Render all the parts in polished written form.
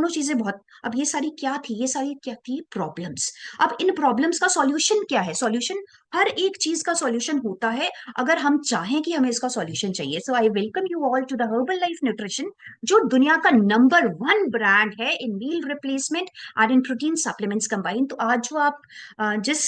दोनों चीजें बहुत। अब ये सारी क्या थी प्रॉब्लम्स। अब इन प्रॉब्लम्स का सॉल्यूशन क्या है? सॉल्यूशन, हर एक चीज का सॉल्यूशन होता है अगर हम चाहें कि हमें इसका सॉल्यूशन चाहिए। So I welcome you all to the Herbalife nutrition, जो दुनिया का नंबर वन ब्रांड है इन मील रिप्लेसमेंट और इन प्रोटीन सप्लीमेंट्स कंबाइन। तो आज जो आप जिस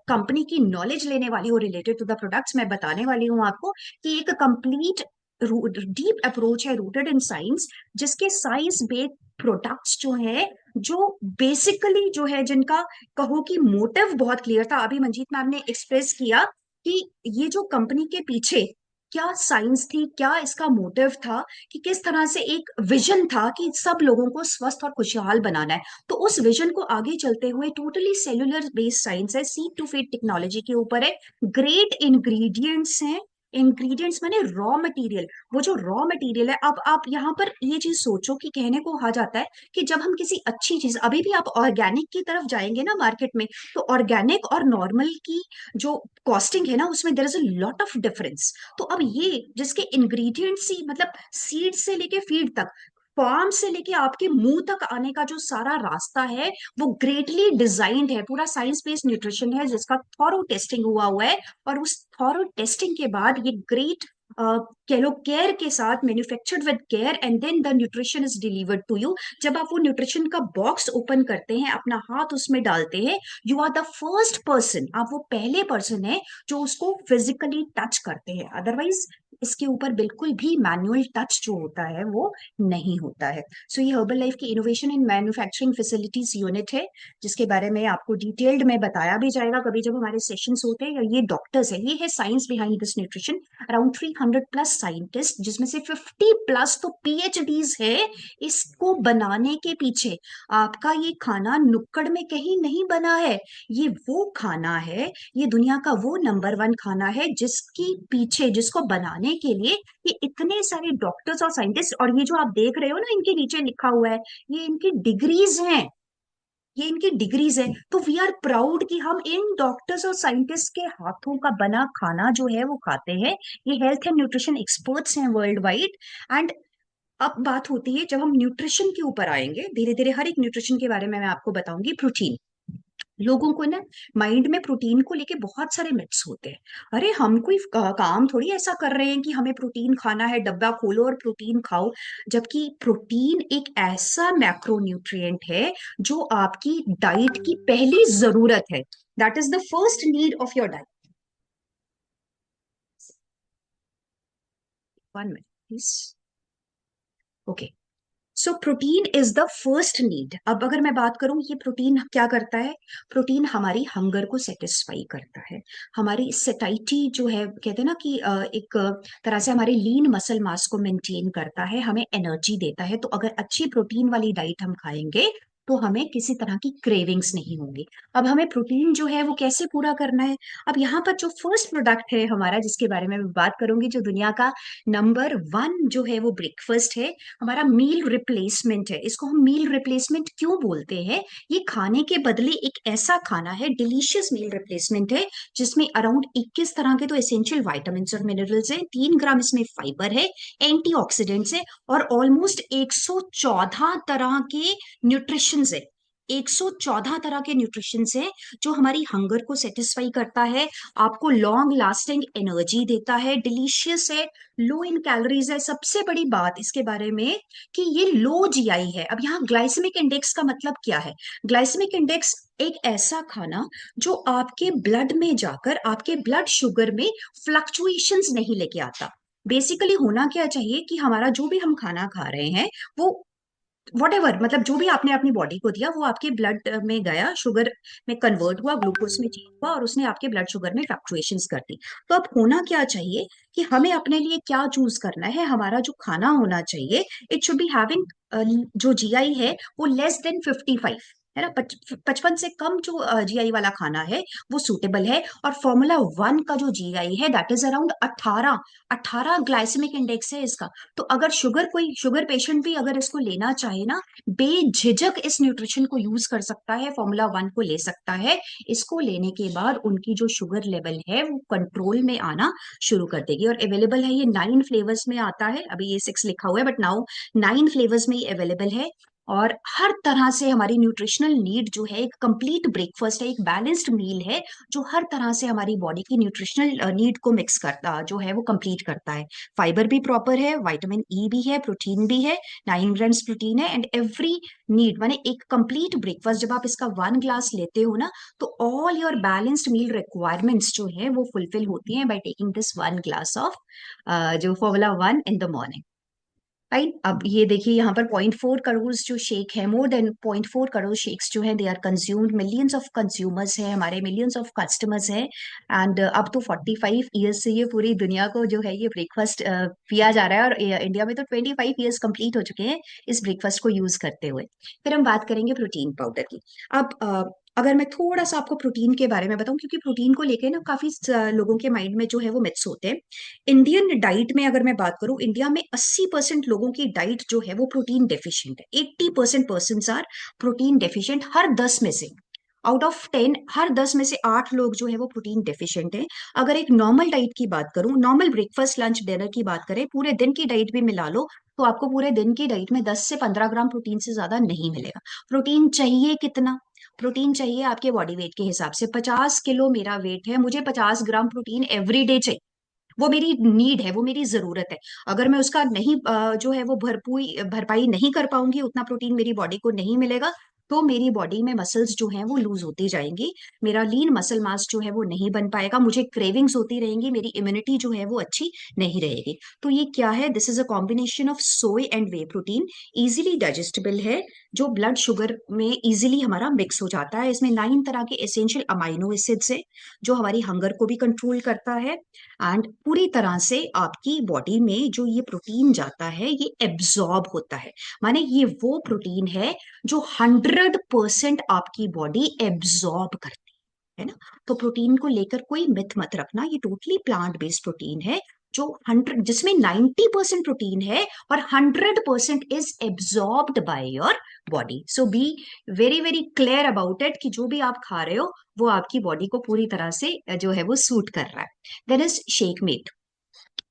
कंपनी की नॉलेज लेने वाली हो रिलेटेड टू द प्रोडक्ट्स, मैं बताने वाली हूँ आपको कि एक कंप्लीट डीप अप्रोच है रूटेड इन साइंस, जिसके साइंस बेस्ड प्रोडक्ट्स जो है, जो बेसिकली जो है, जिनका कहो कि मोटिव बहुत क्लियर था। अभी मंजीत मैम ने एक्सप्रेस किया कि ये जो कंपनी के पीछे क्या साइंस थी, क्या इसका मोटिव था, कि किस तरह से एक विजन था कि सब लोगों को स्वस्थ और खुशहाल बनाना है। तो उस विजन को आगे चलते हुए टोटली सेलुलर बेस्ड साइंस है, सीड टू फीड टेक्नोलॉजी के ऊपर है, ग्रेट इंग्रेडिएंट्स हैं। इंग्रेडिएंट्स माने रॉ मटेरियल, वो जो रॉ मटेरियल है। अब आप यहाँ पर ये चीज सोचो कि कहने को कहा जाता है कि जब हम किसी अच्छी चीज, अभी भी आप ऑर्गेनिक की तरफ जाएंगे ना मार्केट में, तो ऑर्गेनिक और नॉर्मल की जो कॉस्टिंग है ना, उसमें there is a lot of difference. तो अब ये जिसके इंग्रेडिएंट्स ही मतलब सीड से लेके फीड तक, फार्म से लेके आपके मुंह तक आने का जो सारा रास्ता है, वो ग्रेटली डिजाइंड है। पूरा साइंस बेस्ड न्यूट्रिशन है जिसका थॉरो टेस्टिंग हुआ है। और उस थॉरो टेस्टिंग के बाद ये ग्रेट कह लो केयर के साथ, manufactured with care, and then the nutrition is delivered to you. जब आप वो न्यूट्रिशन का बॉक्स ओपन करते हैं, अपना हाथ उसमें डालते हैं, you are the first person, आप वो पहले पर्सन है जो उसको फिजिकली टच करते हैं। अदरवाइज इसके ऊपर बिल्कुल भी मैनुअल टच जो होता है वो नहीं होता है। सो ये हर्बल लाइफ की innovation in manufacturing facilities unit है, जिसके बारे में आपको डिटेल्ड में बताया भी जाएगा कभी जब हमारे सेशंस होते हैं। ये डॉक्टर्स है, ये है science behind this nutrition. Around 300 plus scientist, जिसमें से 50 प्लस तो पीएचडीज है इसको बनाने के पीछे। आपका ये खाना नुक्कड़ में कहीं नहीं बना है, ये वो खाना है, ये दुनिया का वो नंबर वन खाना है जिसकी पीछे, जिसको बनाने के लिए ये इतने सारे डॉक्टर्स और साइंटिस्ट, और ये जो आप देख रहे हो ना इनके नीचे लिखा हुआ है, ये इनकी डिग्रीज हैं, ये इनकी डिग्रीज है। तो वी आर प्राउड कि हम इन डॉक्टर्स और साइंटिस्ट के हाथों का बना खाना जो है वो खाते हैं। ये हेल्थ एंड न्यूट्रिशन एक्सपर्ट्स हैं वर्ल्ड वाइड। एंड अब बात होती है, जब हम न्यूट्रिशन के ऊपर आएंगे धीरे धीरे, हर एक न्यूट्रिशन के बारे में मैं आपको बताऊंगी। प्रोटीन, लोगों को ना माइंड में प्रोटीन को लेके बहुत सारे मिथ्स होते हैं। अरे हम कोई काम थोड़ी ऐसा कर रहे हैं कि हमें प्रोटीन खाना है, डब्बा खोलो और प्रोटीन खाओ। जबकि प्रोटीन एक ऐसा मैक्रोन्यूट्रिएंट है जो आपकी डाइट की पहली जरूरत है। That is the first need of your diet. 1 minute please. Okay, so protein is the first need. अब अगर मैं बात करूं, ये प्रोटीन क्या करता है? प्रोटीन हमारी हंगर को सेटिस्फाई करता है, हमारी सेटाइटी जो है, कहते हैं ना कि एक तरह से हमारे लीन मसल मास को मेंटेन करता है, हमें एनर्जी देता है। तो अगर अच्छी प्रोटीन वाली डाइट हम खाएंगे तो हमें किसी तरह की क्रेविंग्स नहीं होंगी। अब हमें प्रोटीन जो है वो कैसे पूरा करना है? अब यहाँ पर जो फर्स्ट प्रोडक्ट है हमारा, जिसके बारे में मैं बात करूंगी, जो दुनिया का नंबर वन जो है वो ब्रेकफास्ट है, हमारा मील रिप्लेसमेंट है। इसको हम मील रिप्लेसमेंट क्यों बोलते हैं? ये खाने के बदले एक ऐसा खाना है, डिलीशियस मील रिप्लेसमेंट है, जिसमें अराउंड 21 तरह के तो एसेंशियल विटामिन और मिनरल्स हैं, 3 ग्राम इसमें फाइबर है, एंटीऑक्सीडेंट्स है, और ऑलमोस्ट 114 तरह के न्यूट्रिशन है। 114 तरह के न्यूट्रिशन है जो हमारी हंगर को सेटिस्फाई करता है, आपको लॉन्ग लास्टिंग एनर्जी देता है, डिलीशियस है, लो इन कैलोरीज है। सबसे बड़ी बात इसके बारे में कि ये लो जीआई है। अब यहाँ ग्लाइसेमिक इंडेक्स का मतलब क्या है? ग्लाइसेमिक इंडेक्स एक ऐसा खाना जो आपके ब्लड में जाकर आपके ब्लड शुगर में फ्लक्चुएशंस नहीं लेके आता। बेसिकली होना क्या चाहिए कि हमारा जो भी हम खाना खा रहे हैं वो वट एवर, मतलब जो भी आपने अपनी बॉडी को दिया वो आपके ब्लड में गया, शुगर में कन्वर्ट हुआ, ग्लूकोज में चेंज हुआ, और उसने आपके ब्लड शुगर में फ्लक्चुएशंस कर दी। तो अब होना क्या चाहिए कि हमें अपने लिए क्या चूज करना है? हमारा जो खाना होना चाहिए, इट शुड बी हैविंग, जो जीआई है वो लेस देन 55 है ना, 55 से कम जो जीआई वाला खाना है वो सूटेबल है। और फॉर्मूला वन का जो जीआई है that is around 18। 18 glycaemic index है इसका। तो अगर कोई शुगर पेशेंट भी अगर इसको लेना चाहे ना, बेझिझक इस न्यूट्रिशन को यूज कर सकता है, फॉर्मूला वन को ले सकता है। इसको लेने के बाद उनकी जो शुगर लेवल है वो कंट्रोल में आना शुरू कर देगी। और अवेलेबल है, ये 9 फ्लेवर्स में आता है, अभी ये 6 लिखा हुआ है बट नाउ 9 फ्लेवर्स में ये अवेलेबल है। और हर तरह से हमारी न्यूट्रिशनल नीड जो है, एक कंप्लीट ब्रेकफास्ट है, एक बैलेंस्ड मील है जो हर तरह से हमारी बॉडी की न्यूट्रिशनल नीड को मिक्स करता जो है वो कंप्लीट करता है। फाइबर भी प्रॉपर है, विटामिन ई भी है, प्रोटीन भी है, 9 ग्राम्स प्रोटीन है, एंड एवरी नीड माने एक कंप्लीट ब्रेकफास्ट जब आप इसका 1 ग्लास लेते हो ना, तो all your balanced meal requirements जो है वो फुलफिल होती हैं by taking this 1 glass of जो formula 1 in the morning. Right, अब ये देखिए यहाँ पर 0.4 करोड़ जो शेक है, मोर देन 0.4 करोड़ शेक्स जो है they are consumed, millions of consumers है हमारे, मिलियंस ऑफ कस्टमर्स है। एंड अब तो 45 ईयर्स से ये पूरी दुनिया को जो है ये ब्रेकफास्ट पिया जा रहा है, और इंडिया में तो 25 ईयर्स कंप्लीट हो चुके हैं इस ब्रेकफास्ट को यूज करते हुए। फिर हम बात करेंगे प्रोटीन पाउडर की। अब अगर मैं थोड़ा सा आपको प्रोटीन के बारे में बताऊं, क्योंकि प्रोटीन को लेके ना काफी लोगों के माइंड में जो है वो मिथ्स होते हैं। इंडियन डाइट में अगर मैं बात करूं, इंडिया में 80% लोगों की डाइट जो है वो प्रोटीन डेफिशिएंट है। 80% पर्सन आर प्रोटीन डेफिशिएंट, हर 10 में से, आउट ऑफ 10 हर 10 में से 8 लोग जो है वो प्रोटीन डेफिशिएंट है। अगर एक नॉर्मल डाइट की बात करूं, नॉर्मल ब्रेकफास्ट लंच डिनर की बात करें, पूरे दिन की डाइट भी मिला लो, तो आपको पूरे दिन की डाइट में 10 से 15 ग्राम प्रोटीन से ज्यादा नहीं मिलेगा। प्रोटीन चाहिए कितना? प्रोटीन चाहिए आपके बॉडी वेट के हिसाब से। 50 किलो मेरा वेट है, मुझे 50 ग्राम प्रोटीन एवरी डे चाहिए। वो मेरी नीड है, वो मेरी जरूरत है। अगर मैं उसका नहीं जो है वो भरपूर भरपाई नहीं कर पाऊंगी, उतना प्रोटीन मेरी बॉडी को नहीं मिलेगा, तो मेरी बॉडी में मसल्स जो हैं वो लूज होती जाएंगी, मेरा लीन मसल मास जो है वो नहीं बन पाएगा, मुझे क्रेविंग्स होती रहेंगी, मेरी इम्यूनिटी जो है वो अच्छी नहीं रहेगी। तो ये क्या है? This is a combination of soy and way protein. Easily digestible है, जो ब्लड शुगर में इजीली हमारा मिक्स हो जाता है। इसमें 9 तरह के एसेंशियल अमाइनो एसिड्स है, जो हमारी हंगर को भी कंट्रोल करता है। एंड पूरी तरह से आपकी बॉडी में जो ये प्रोटीन जाता है ये एब्जॉर्ब होता है, माने ये वो प्रोटीन है जो 100% आपकी बॉडी एब्जॉर्ब करती है ना। तो प्रोटीन को लेकर कोई मिथ मत रखना, ये टोटली प्लांट बेस्ड प्रोटीन है, जो 100 जिसमें 90% प्रोटीन है और 100% is absorbed by your body. So be very very clear about it कि जो भी आप खा रहे हो वो आपकी बॉडी को पूरी तरह से जो है वो सूट कर रहा है। Then is Shakemate.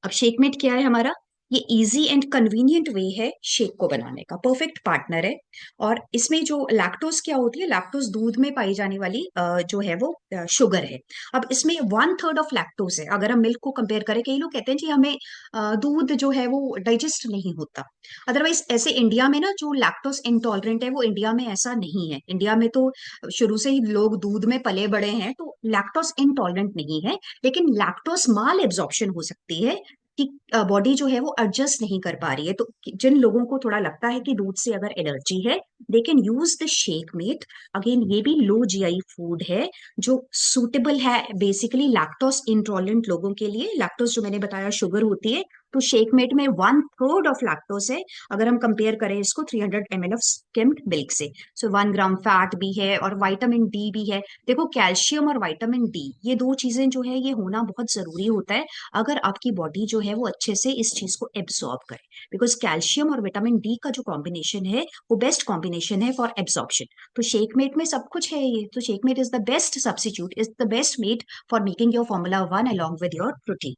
अब शेकमेट क्या है हमारा? ये इजी एंड कन्वीनियंट वे है शेक को बनाने का, परफेक्ट पार्टनर है। और इसमें जो लैक्टोज क्या होती है, लैक्टोज दूध में पाई जाने वाली जो है वो शुगर है। अब इसमें 1/3 ऑफ लैक्टोज है। अगर हम मिल्क को कंपेयर करें, कई लोग कहते हैं जी हमें दूध जो है वो डाइजेस्ट नहीं होता। अदरवाइज ऐसे इंडिया में ना जो लैक्टोज इंटॉलरेंट है, वो इंडिया में ऐसा नहीं है। इंडिया में तो शुरू से ही लोग दूध में पले बड़े हैं, तो लैक्टोज इंटॉलरेंट नहीं है। लेकिन लैक्टोज माल एब्जॉर्प्शन हो सकती है कि बॉडी जो है वो एडजस्ट नहीं कर पा रही है। तो जिन लोगों को थोड़ा लगता है कि दूध से अगर एलर्जी है, they can use the Shakemate. Again ये भी लो जीआई फूड है, जो सूटेबल है बेसिकली लैक्टोज इंटॉलरेंट लोगों के लिए। लैक्टोज जो मैंने बताया शुगर होती है, तो शेकमेट में 1/3 ऑफ लैक्टोज है। अगर हम कंपेयर करें इसको 300 ml ऑफ स्किम्ड मिल्क से, सो 1 ग्राम फैट भी है और विटामिन डी भी है। देखो कैल्शियम और विटामिन डी ये दो चीजें जो है ये होना बहुत जरूरी होता है, अगर आपकी बॉडी जो है वो अच्छे से इस चीज को एब्सॉर्ब करे। बिकॉज कैल्शियम और विटामिन डी का जो कॉम्बिनेशन है वो बेस्ट कॉम्बिनेशन है फॉर एब्सॉर्प्शन। तो शेकमेट में सब कुछ है ये, तो Shakemate is the best substitute, is the best mate for making your formula 1 along with your protein.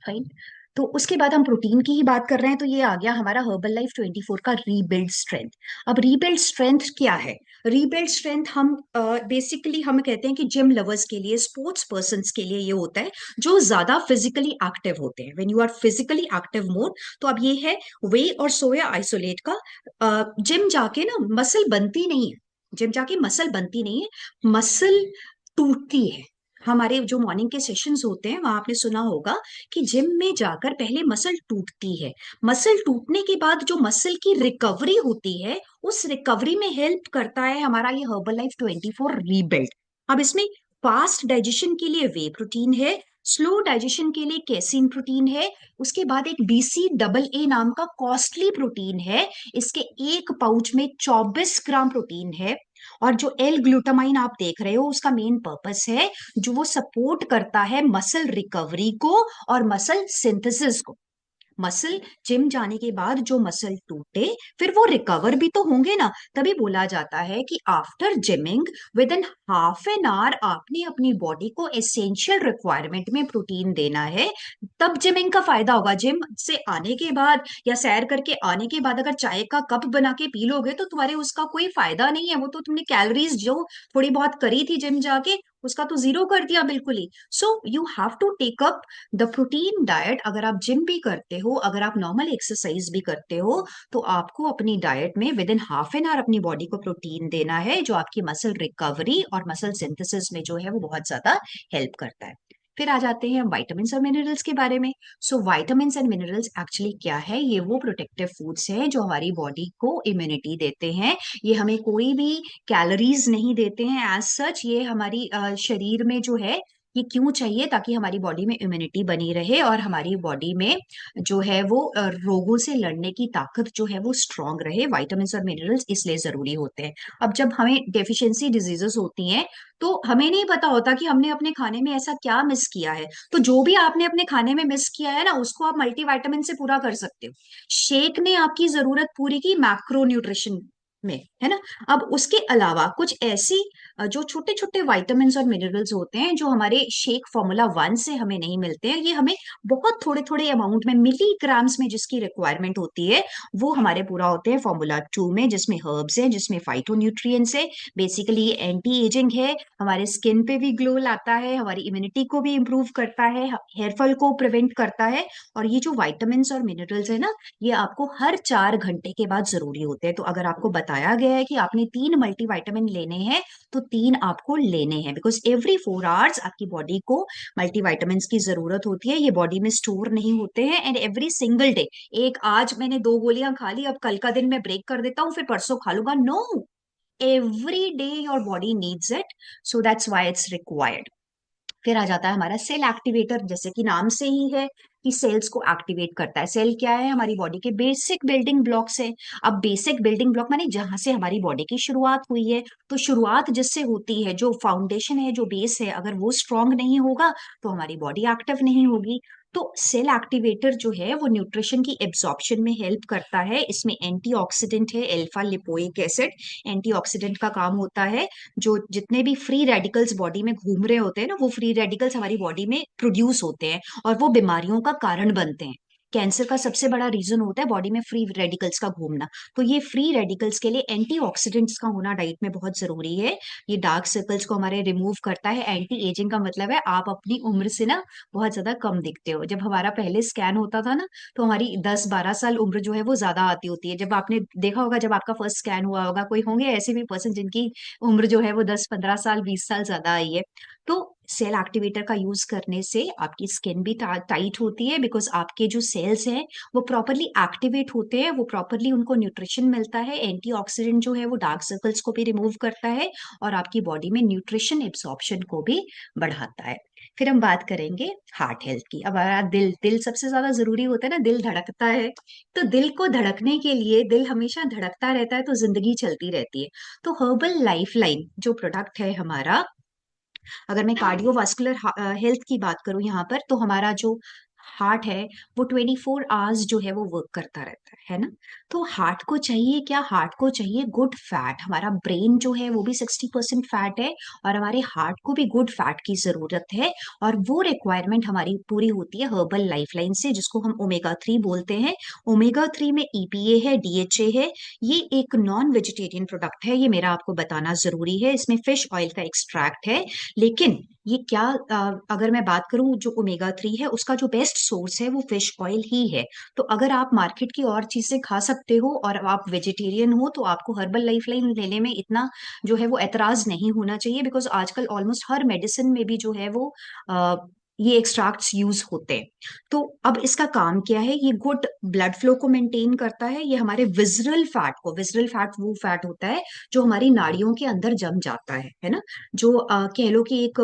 Fine. तो उसके बाद हम प्रोटीन की ही बात कर रहे हैं, तो ये आ गया हमारा हर्बल लाइफ 24 का रीबिल्ड स्ट्रेंथ। अब रीबिल्ड स्ट्रेंथ क्या है? रीबिल्ड स्ट्रेंथ हम बेसिकली हम कहते हैं कि जिम लवर्स के लिए, स्पोर्ट्स पर्सन के लिए ये होता है जो ज्यादा फिजिकली एक्टिव होते हैं। When you are physically active more, तो अब ये है वे और सोया आइसोलेट का। जिम जाके ना मसल बनती नहीं है, जिम जाके मसल बनती नहीं है, मसल टूटती है। हमारे जो मॉर्निंग के सेशंस होते हैं वहां आपने सुना होगा कि जिम में जाकर पहले मसल टूटती है, मसल टूटने के बाद जो मसल की रिकवरी होती है, उस रिकवरी में हेल्प करता है हमारा ये हर्बल लाइफ 24 रीबिल्ड। अब इसमें फास्ट डाइजेशन के लिए वे प्रोटीन है, स्लो डाइजेशन के लिए कैसीन प्रोटीन है, उसके बाद एक BCAA नाम का कॉस्टली प्रोटीन है। इसके एक पाउच में 24 ग्राम प्रोटीन है। और जो एल ग्लूटामाइन आप देख रहे हो, उसका मेन पर्पस है जो वो सपोर्ट करता है मसल रिकवरी को और मसल सिंथेसिस को। मसल जिम जाने के बाद जो मसल टूटे फिर वो रिकवर भी तो होंगे ना, तभी बोला जाता है कि after gymming with in half an hour आपने अपनी बॉडी को एसेंशियल रिक्वायरमेंट में प्रोटीन देना है, तब जिमिंग का फायदा होगा। जिम से आने के बाद या सैर करके आने के बाद अगर चाय का कप बना के पी लोगे तो तुम्हारे उसका कोई फायदा नहीं है, वो तो तुमने कैलोरीज जो थोड़ी बहुत करी थी जिम जाके उसका तो जीरो कर दिया बिल्कुल ही। So you have to take up the protein diet. अगर आप जिम भी करते हो, अगर आप नॉर्मल एक्सरसाइज भी करते हो, तो आपको अपनी डाइट में with in half an hour अपनी बॉडी को प्रोटीन देना है, जो आपकी मसल रिकवरी और मसल सिंथेसिस में जो है वो बहुत ज्यादा हेल्प करता है। फिर आ जाते हैं विटामिन और मिनरल्स के बारे में। So vitamin and minerals actually क्या है, ये वो प्रोटेक्टिव फूड्स हैं जो हमारी बॉडी को इम्यूनिटी देते हैं। ये हमें कोई भी कैलोरीज नहीं देते हैं एज सच, ये हमारी शरीर में जो है ये क्यों चाहिए, ताकि हमारी बॉडी में इम्यूनिटी बनी रहे और हमारी बॉडी में जो है वो रोगों से लड़ने की ताकत जो है वो स्ट्रांग रहे। विटामिन और मिनरल्स इसलिए जरूरी होते हैं। अब जब हमें डेफिशिएंसी डिजीजेस होती हैं तो हमें नहीं पता होता कि हमने अपने खाने में ऐसा क्या मिस किया है, तो जो भी आपने अपने खाने में मिस किया है ना उसको आप मल्टीविटामिन से पूरा कर सकते हो। शेक ने आपकी जरूरत पूरी की मैक्रो न्यूट्रिशन में, है ना। अब उसके अलावा कुछ ऐसी जो छोटे छोटे विटामिन और मिनरल्स होते हैं जो हमारे शेक फार्मूला 1 से हमें नहीं मिलते हैं, ये हमें बहुत थोड़े थोड़े अमाउंट में मिलीग्राम्स में जिसकी रिक्वायरमेंट होती है वो हमारे पूरा होते हैं फार्मूला 2 में, जिसमें हर्ब्स है, जिसमें फाइटो न्यूट्रिएंट्स है। बेसिकली ये एंटी एजिंग है, हमारे स्किन पे भी ग्लो लाता है, हमारी इम्यूनिटी को भी इंप्रूव करता है, हेयर फॉल को प्रिवेंट करता है। और ये जो विटामिन और मिनरल्स है ना, ये आपको हर 4 घंटे के बाद जरूरी होते हैं। तो अगर आपको बताया गया है कि आपने 3 मल्टीविटामिन लेने हैं तो 3 आपको लेने हैं, बिकॉज एवरी 4 आवर्स आपकी बॉडी को मल्टीविटामिन की जरूरत होती है। ये बॉडी में स्टोर नहीं होते हैं एंड एवरी सिंगल डे, एक आज मैंने 2 गोलियां खा ली अब कल का दिन मैं ब्रेक कर देता हूँ फिर परसों खा लूंगा, no, every day your body needs it, so that's why it's required. फिर आ जाता है हमारा सेल एक्टिवेटर, जैसे कि नाम से ही है कि सेल्स को एक्टिवेट करता है। सेल क्या है, हमारी बॉडी के बेसिक बिल्डिंग ब्लॉक्स है। अब बेसिक बिल्डिंग ब्लॉक माने जहां से हमारी बॉडी की शुरुआत हुई है, तो शुरुआत जिससे होती है, जो फाउंडेशन है, जो बेस है, अगर वो स्ट्रांग नहीं होगा तो हमारी बॉडी एक्टिव नहीं होगी। तो सेल एक्टिवेटर जो है वो न्यूट्रिशन की एब्जॉर्प्शन में हेल्प करता है। इसमें एंटीऑक्सीडेंट है, अल्फा लिपोइक एसिड एंटीऑक्सीडेंट का काम होता है। जो जितने भी फ्री रेडिकल्स बॉडी में घूम रहे होते हैं ना, वो फ्री रेडिकल्स हमारी बॉडी में प्रोड्यूस होते हैं और वो बीमारियों का कारण बनते हैं। कैंसर का सबसे बड़ा रीजन होता है बॉडी में फ्री रेडिकल्स का घूमना। तो ये फ्री रेडिकल्स के लिए एंटीऑक्सीडेंट्स का होना डाइट में बहुत जरूरी है। ये डार्क सर्कल्स को हमारे रिमूव करता है। एंटी एजिंग का मतलब है आप अपनी उम्र से ना बहुत ज्यादा कम दिखते हो। जब हमारा पहले स्कैन होता था ना तो हमारी 10-12 साल उम्र जो है वो ज्यादा आती होती है। जब आपने देखा होगा, जब आपका फर्स्ट स्कैन हुआ होगा, कोई होंगे ऐसे भी पर्सन जिनकी उम्र जो है वो 10-15 साल 20 साल ज्यादा आई है। तो सेल एक्टिवेटर का यूज करने से आपकी स्किन भी टाइट होती है, बिकॉज आपके जो सेल्स हैं वो प्रॉपरली एक्टिवेट होते हैं, वो प्रॉपरली उनको न्यूट्रिशन मिलता है। एंटीऑक्सीडेंट जो है वो डार्क सर्कल्स को भी रिमूव करता है और आपकी बॉडी में न्यूट्रिशन एब्सॉर्प्शन को भी बढ़ाता है। फिर हम बात करेंगे हार्ट हेल्थ की। अब हमारा दिल दिल सबसे ज्यादा जरूरी होता है ना, दिल धड़कता है, तो दिल को धड़कने के लिए, दिल हमेशा धड़कता रहता है तो जिंदगी चलती रहती है। तो हर्बल लाइफ लाइन जो प्रोडक्ट है हमारा, अगर मैं कार्डियोवास्कुलर हेल्थ की बात करूं यहाँ पर, तो हमारा जो हार्ट है वो 24 आवर्स जो है वो वर्क करता रहता है ना। तो हार्ट को चाहिए क्या, हार्ट को चाहिए गुड फैट। हमारा ब्रेन जो है वो भी 60% फैट है और हमारे हार्ट को भी गुड फैट की जरूरत है। और वो रिक्वायरमेंट हमारी पूरी होती है हर्बल लाइफलाइन से, जिसको हम ओमेगा 3 बोलते हैं। ओमेगा 3 में ईपीए है, डीएचए है। ये एक नॉन वेजिटेरियन प्रोडक्ट है, ये मेरा आपको बताना जरूरी है। इसमें फिश ऑयल का एक्सट्रैक्ट है, लेकिन ये क्या, अगर मैं बात करूं जो ओमेगा 3 है उसका जो बेस्ट सोर्स है वो फिश ऑयल ही है। तो अगर आप मार्केट की और चीजें खा सकते हो और आप वेजिटेरियन हो तो आपको हर्बल लाइफलाइन लेने में इतना जो है वो एतराज नहीं होना चाहिए, बिकॉज आजकल ऑलमोस्ट हर मेडिसिन में भी जो है वो ये एक्सट्रैक्ट्स यूज होते हैं। तो अब इसका काम क्या है, ये गुड ब्लड फ्लो को मेंटेन करता है। ये हमारे विजरल फैट को, विजरल फैट वो फैट होता है जो हमारी नाड़ियों के अंदर जम जाता है ना, जो कह लो कि एक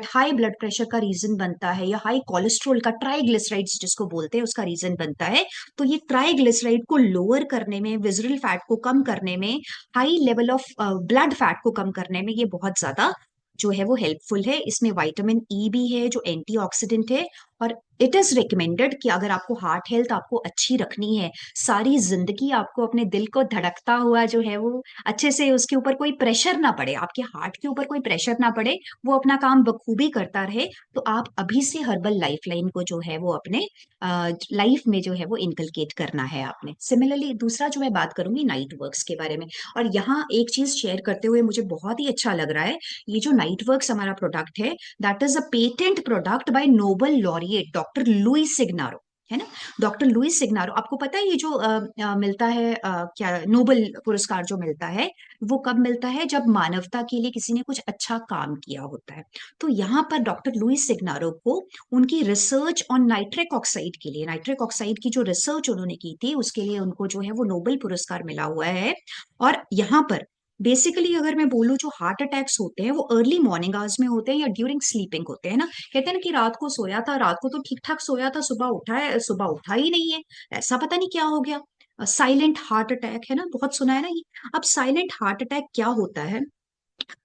हाई ब्लड प्रेशर का रीजन बनता है, या हाई कोलेस्ट्रॉल का, ट्राइग्लिसराइड्स जिसको बोलते हैं, उसका रीजन बनता है। तो ये ट्राइग्लिसराइड को लोअर करने में, विजरल फैट को कम करने में, high level of blood fat को कम करने में ये बहुत ज्यादा जो है वो हेल्पफुल है। इसमें विटामिन ई भी है जो एंटीऑक्सीडेंट है, और इट इज रिकमेंडेड कि अगर आपको हार्ट हेल्थ आपको अच्छी रखनी है, सारी जिंदगी आपको अपने दिल को धड़कता हुआ जो है वो अच्छे से, उसके ऊपर कोई प्रेशर ना पड़े, आपके हार्ट के ऊपर कोई प्रेशर ना पड़े, वो अपना काम बखूबी करता रहे, तो आप अभी से हर्बल लाइफ लाइन को जो है वो अपने लाइफ में जो है वो इनकलकेट करना है आपने। सिमिलरली दूसरा जो मैं बात करूंगी नाइट वर्क्स के बारे में, और यहाँ एक चीज शेयर करते हुए मुझे बहुत ही अच्छा लग रहा है। ये जो नाइट वर्क्स हमारा प्रोडक्ट है, that is a patent product by Nobel laureate doctor Louis Ignarro, है ना। डॉक्टर लुइस सिग्नारो, आपको पता है ये जो मिलता है क्या नोबेल पुरस्कार जो मिलता है, वो कब मिलता है? जब मानवता के लिए किसी ने कुछ अच्छा काम किया होता है। तो यहाँ पर डॉक्टर लुइस सिग्नारो को उनकी रिसर्च ऑन नाइट्रिक ऑक्साइड के लिए, नाइट्रिक ऑक्साइड की जो रिसर्च उन्होंने की थी उसके लिए उनको जो है वो नोबेल पुरस्कार मिला हुआ है। और यहाँ पर बेसिकली अगर मैं बोलूं, जो हार्ट अटैक्स होते हैं वो अर्ली मॉर्निंग आवर्स में होते हैं या ड्यूरिंग स्लीपिंग होते हैं ना। कहते हैं ना कि रात को सोया था, रात को तो ठीक ठाक सोया था, सुबह उठा है, सुबह उठा ही नहीं है, ऐसा पता नहीं क्या हो गया। साइलेंट हार्ट अटैक है ना, बहुत सुना है ना ये। अब साइलेंट हार्ट अटैक क्या होता है?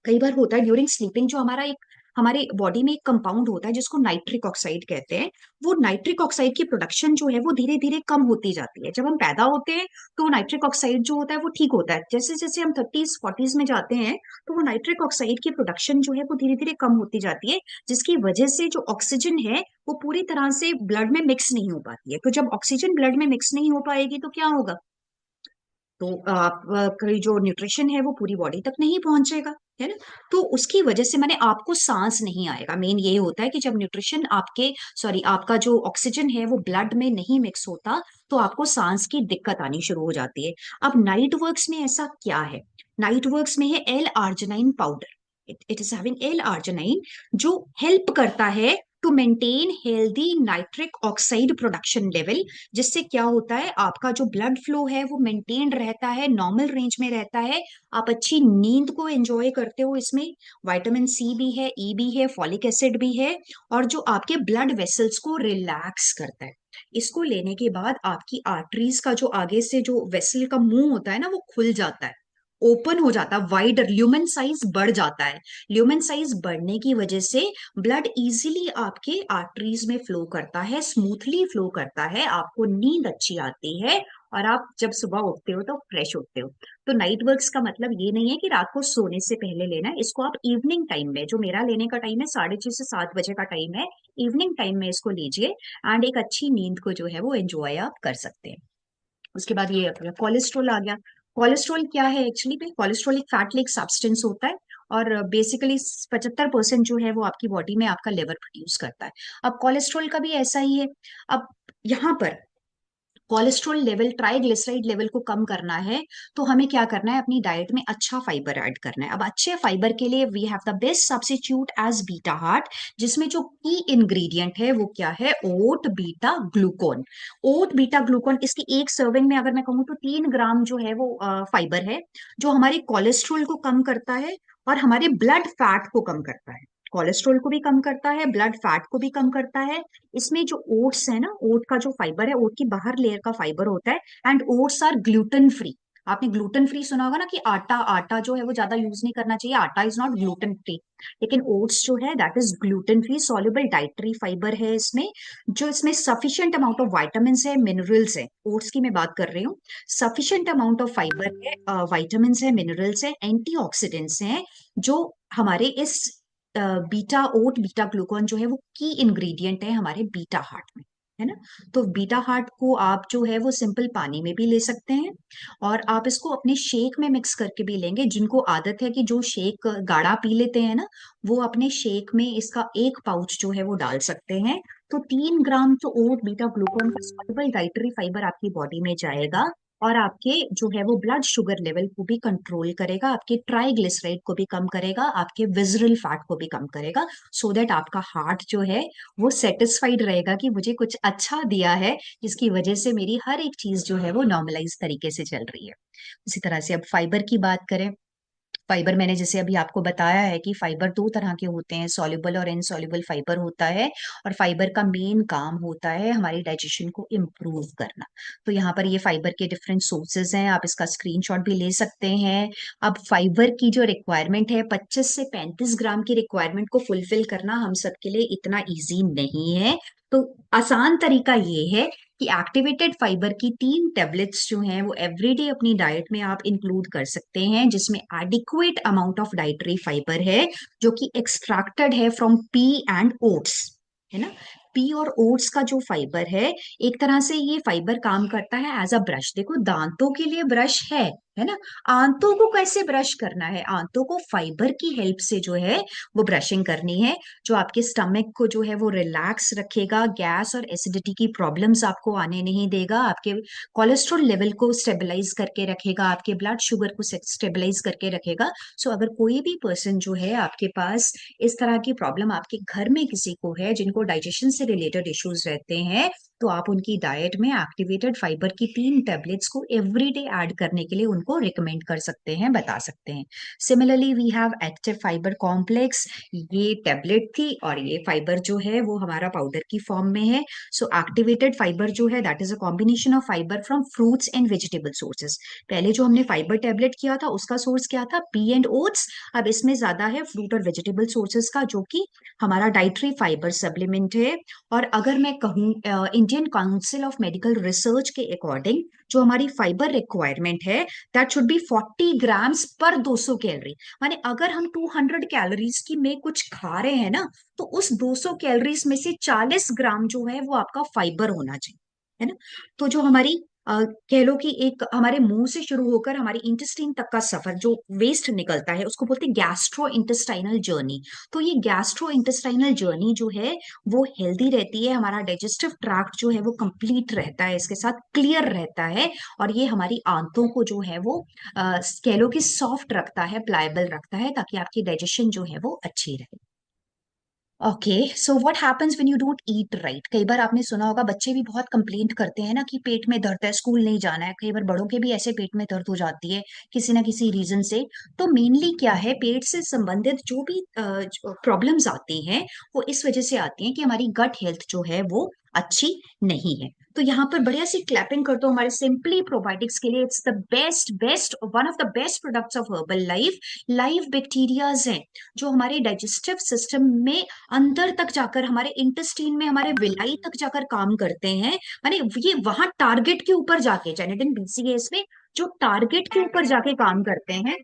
कई बार होता है ड्यूरिंग स्लीपिंग, जो हमारा एक हमारे बॉडी में एक कंपाउंड होता है जिसको नाइट्रिक ऑक्साइड कहते हैं, वो नाइट्रिक ऑक्साइड की प्रोडक्शन जो है वो धीरे धीरे कम होती जाती है। जब हम पैदा होते हैं तो नाइट्रिक ऑक्साइड जो होता है वो ठीक होता है, जैसे जैसे हम 30s 40s में जाते हैं तो वो नाइट्रिक ऑक्साइड की प्रोडक्शन जो है वो धीरे धीरे कम होती जाती है, जिसकी वजह से जो ऑक्सीजन है वो पूरी तरह से ब्लड में मिक्स नहीं हो पाती है। तो जब ऑक्सीजन ब्लड में मिक्स नहीं हो पाएगी तो क्या होगा? तो आप की जो न्यूट्रिशन है वो पूरी बॉडी तक नहीं पहुंचेगा, है ना। तो उसकी वजह से मैंने आपको सांस नहीं आएगा। मेन ये होता है कि जब न्यूट्रिशन आपके, सॉरी, आपका जो ऑक्सीजन है वो ब्लड में नहीं मिक्स होता, तो आपको सांस की दिक्कत आनी शुरू हो जाती है। अब नाइट वर्क्स में ऐसा क्या है? नाइट वर्क्स में है L arginine powder. It is having L arginine, जो हेल्प करता है to maintain healthy nitric oxide production level, जिससे क्या होता है, आपका जो ब्लड फ्लो है वो मेंटेन रहता है, नॉर्मल रेंज में रहता है, आप अच्छी नींद को एंजॉय करते हो। इसमें विटामिन सी भी है, ई भी है, फॉलिक एसिड भी है, और जो आपके ब्लड वेसल्स को रिलैक्स करता है। इसको लेने के बाद आपकी आर्टरीज का जो आगे से जो वेसल का मुंह होता है ना वो खुल जाता है, ओपन हो जाता है, वाइडर ल्यूमेन साइज बढ़ जाता है। ल्यूमेन साइज बढ़ने की वजह से ब्लड इजीली आपके आर्टरीज में फ्लो करता है, स्मूथली फ्लो करता है, आपको नींद अच्छी आती है, और आप जब सुबह उठते हो तो फ्रेश उठते हो। तो नाइट वर्क्स का मतलब ये नहीं है कि रात को सोने से पहले लेना है इसको, आप इवनिंग टाइम में, जो मेरा लेने का टाइम है 6:30 से 7 बजे का टाइम है, इवनिंग टाइम में इसको लीजिए, एंड एक अच्छी नींद को जो है वो एंजॉय आप कर सकते हैं। उसके बाद ये अपना कोलेस्ट्रॉल आ गया। कोलेस्ट्रॉल क्या है? एक्चुअली में कोलेस्ट्रॉल एक फैट लाइक सब्सटेंस होता है, और बेसिकली 75% जो है वो आपकी बॉडी में आपका लिवर प्रोड्यूस करता है। अब कोलेस्ट्रॉल का भी ऐसा ही है। अब यहाँ पर कोलेस्ट्रॉल लेवल, ट्राइग्लिसराइड लेवल को कम करना है, तो हमें क्या करना है? अपनी डाइट में अच्छा फाइबर ऐड करना है। अब अच्छे फाइबर के लिए we have the best substitute as beta heart, जिसमें जो की इंग्रेडिएंट है वो क्या है? Oat beta glucan. Oat beta glucan, इसकी एक सर्विंग में अगर मैं कहूँ तो 3 ग्राम जो है वो फाइबर है, जो हमारे कोलेस्ट्रॉल को कम करता है और हमारे ब्लड फैट को कम करता है। कोलेस्ट्रॉल को भी कम करता है, ब्लड फैट को भी कम करता है। इसमें जो ओट्स है ना, ओट का जो फाइबर है, ओट की बाहर लेयर का फाइबर होता है, and oats are gluten free. आपने ग्लूटेन फ्री सुना होगा ना, कि आटा आटा जो है वो ज्यादा यूज नहीं करना चाहिए, आटा इज नॉट ग्लूटेन फ्री, लेकिन ओट्स जो है that is gluten free, soluble dietary fibre है इसमें, जो इसमें सफिशिएंट अमाउंट ऑफ वाइटामिन है, मिनरल्स है, ओट्स की मैं बात कर रही हूँ। सफिशिएंट अमाउंट ऑफ फाइबर है, वाइटामिन है, मिनरल्स है, एंटीऑक्सीडेंट्स हैं, जो हमारे इस बीटा ओट बीटा ग्लूकॉन जो है वो की इंग्रेडिएंट है हमारे बीटा हार्ट में, है ना। तो बीटा हार्ट को आप जो है वो सिंपल पानी में भी ले सकते हैं, और आप इसको अपने शेक में मिक्स करके भी लेंगे। जिनको आदत है कि जो शेक गाढ़ा पी लेते हैं ना, वो अपने शेक में इसका एक पाउच जो है वो डाल सकते हैं। तो 3 ग्राम तो ओट बीटा ग्लूकॉन का सॉल्युबल डाइटरी फाइबर आपकी बॉडी में जाएगा, और आपके जो है वो ब्लड शुगर लेवल को भी कंट्रोल करेगा, आपके ट्राइग्लिसराइड को भी कम करेगा, आपके विजरल फैट को भी कम करेगा, सो दैट आपका हार्ट जो है वो सेटिस्फाइड रहेगा कि मुझे कुछ अच्छा दिया है, जिसकी वजह से मेरी हर एक चीज जो है वो नॉर्मलाइज तरीके से चल रही है। उसी तरह से अब फाइबर की बात करें। फाइबर मैंने जैसे अभी आपको बताया है कि फाइबर 2 तरह के होते हैं, सॉल्युबल और इनसॉल्युबल फाइबर होता है, और फाइबर का मेन काम होता है हमारी डाइजेशन को इम्प्रूव करना। तो यहाँ पर ये फाइबर के डिफरेंट सोर्सेज हैं, आप इसका स्क्रीनशॉट भी ले सकते हैं। अब फाइबर की जो रिक्वायरमेंट है, 25 से 35 ग्राम की रिक्वायरमेंट को फुलफिल करना हम सबके लिए इतना ईजी नहीं है। तो आसान तरीका ये है कि एक्टिवेटेड फाइबर की 3 टैबलेट्स जो हैं वो एवरीडे अपनी डाइट में आप इंक्लूड कर सकते हैं, जिसमें adequate amount of dietary fibre है, जो कि एक्सट्रैक्टेड है फ्रॉम पी एंड ओट्स, है ना। पी और ओट्स का जो फाइबर है, एक तरह से ये फाइबर काम करता है एज अ ब्रश। देखो, दांतों के लिए ब्रश है ना। आंतों को कैसे ब्रश करना है? आंतों को फाइबर की हेल्प से जो है वो ब्रशिंग करनी है, जो आपके स्टमक को जो है वो रिलैक्स रखेगा, गैस और एसिडिटी की प्रॉब्लम्स आपको आने नहीं देगा, आपके कोलेस्ट्रॉल लेवल को स्टेबलाइज करके रखेगा, आपके ब्लड शुगर को स्टेबलाइज करके रखेगा। सो अगर कोई भी पर्सन जो है आपके पास इस तरह की प्रॉब्लम, आपके घर में किसी को है जिनको डाइजेशन से रिलेटेड इश्यूज रहते हैं, तो आप उनकी डाइट में एक्टिवेटेड फाइबर की 3 टैबलेट्स को एवरीडे ऐड करने के लिए उनको रिकमेंड कर सकते हैं, बता सकते हैं। Similarly we have active fibre complex. ये टैबलेट थी और ये फाइबर जो है वो हमारा पाउडर की फॉर्म में है। सो एक्टिवेटेड फाइबर जो है that is a combination of fibre from fruits and vegetable sources. पहले जो हमने फाइबर टैबलेट किया था उसका सोर्स क्या था? P and oats. अब इसमें ज्यादा है फ्रूट और वेजिटेबल सोर्सेज का, जो कि हमारा डाइटरी फाइबर सप्लीमेंट है। और अगर मैं कहूँ Indian council of medical research के अकॉर्डिंग, जो हमारी फाइबर रिक्वायरमेंट है दैट शुड बी 40 ग्राम्स पर 200 कैलोरी। माने अगर हम 200 कैलोरीज की में कुछ खा रहे हैं ना, तो उस 200 कैलोरीज में से 40 ग्राम जो है वो आपका फाइबर होना चाहिए, है ना। तो जो हमारी कह लो कि एक हमारे मुंह से शुरू होकर हमारी इंटेस्टाइन तक का सफर, जो वेस्ट निकलता है, उसको बोलते हैं गैस्ट्रो इंटेस्टाइनल जर्नी। तो ये गैस्ट्रो इंटेस्टाइनल जर्नी जो है वो हेल्दी रहती है, हमारा डाइजेस्टिव ट्रैक्ट जो है वो कंप्लीट रहता है, इसके साथ क्लियर रहता है। और ये हमारी आंतों को जो है वो कह लो कि सॉफ्ट रखता है, प्लायबल रखता है, ताकि आपकी डाइजेशन जो है वो अच्छी रहे। Okay, so what happens when you don't eat right? कई बार आपने सुना होगा, बच्चे भी बहुत कंप्लेंट करते हैं ना कि पेट में दर्द है, स्कूल नहीं जाना है। कई बार बड़ों के भी ऐसे पेट में दर्द हो जाती है किसी ना किसी रीजन से। तो मेनली क्या है, पेट से संबंधित जो भी प्रॉब्लम्स आती हैं वो इस वजह से आती हैं कि हमारी गट हेल्थ जो है वो अच्छी नहीं है। तो यहाँ पर बढ़िया सी क्लैपिंग कर दो हमारे सिंपली प्रोबायोटिक्स के लिए। It's the best best one of the best products of herbal life. Live bacterias हैं जो हमारे डाइजेस्टिव सिस्टम में अंदर तक जाकर, हमारे इंटेस्टीन में, हमारे विलाई तक जाकर काम करते हैं। माने ये वहां टारगेट के ऊपर जाके, जेनेटिन बीसीएस में जो टारगेट के ऊपर जाके काम करते हैं,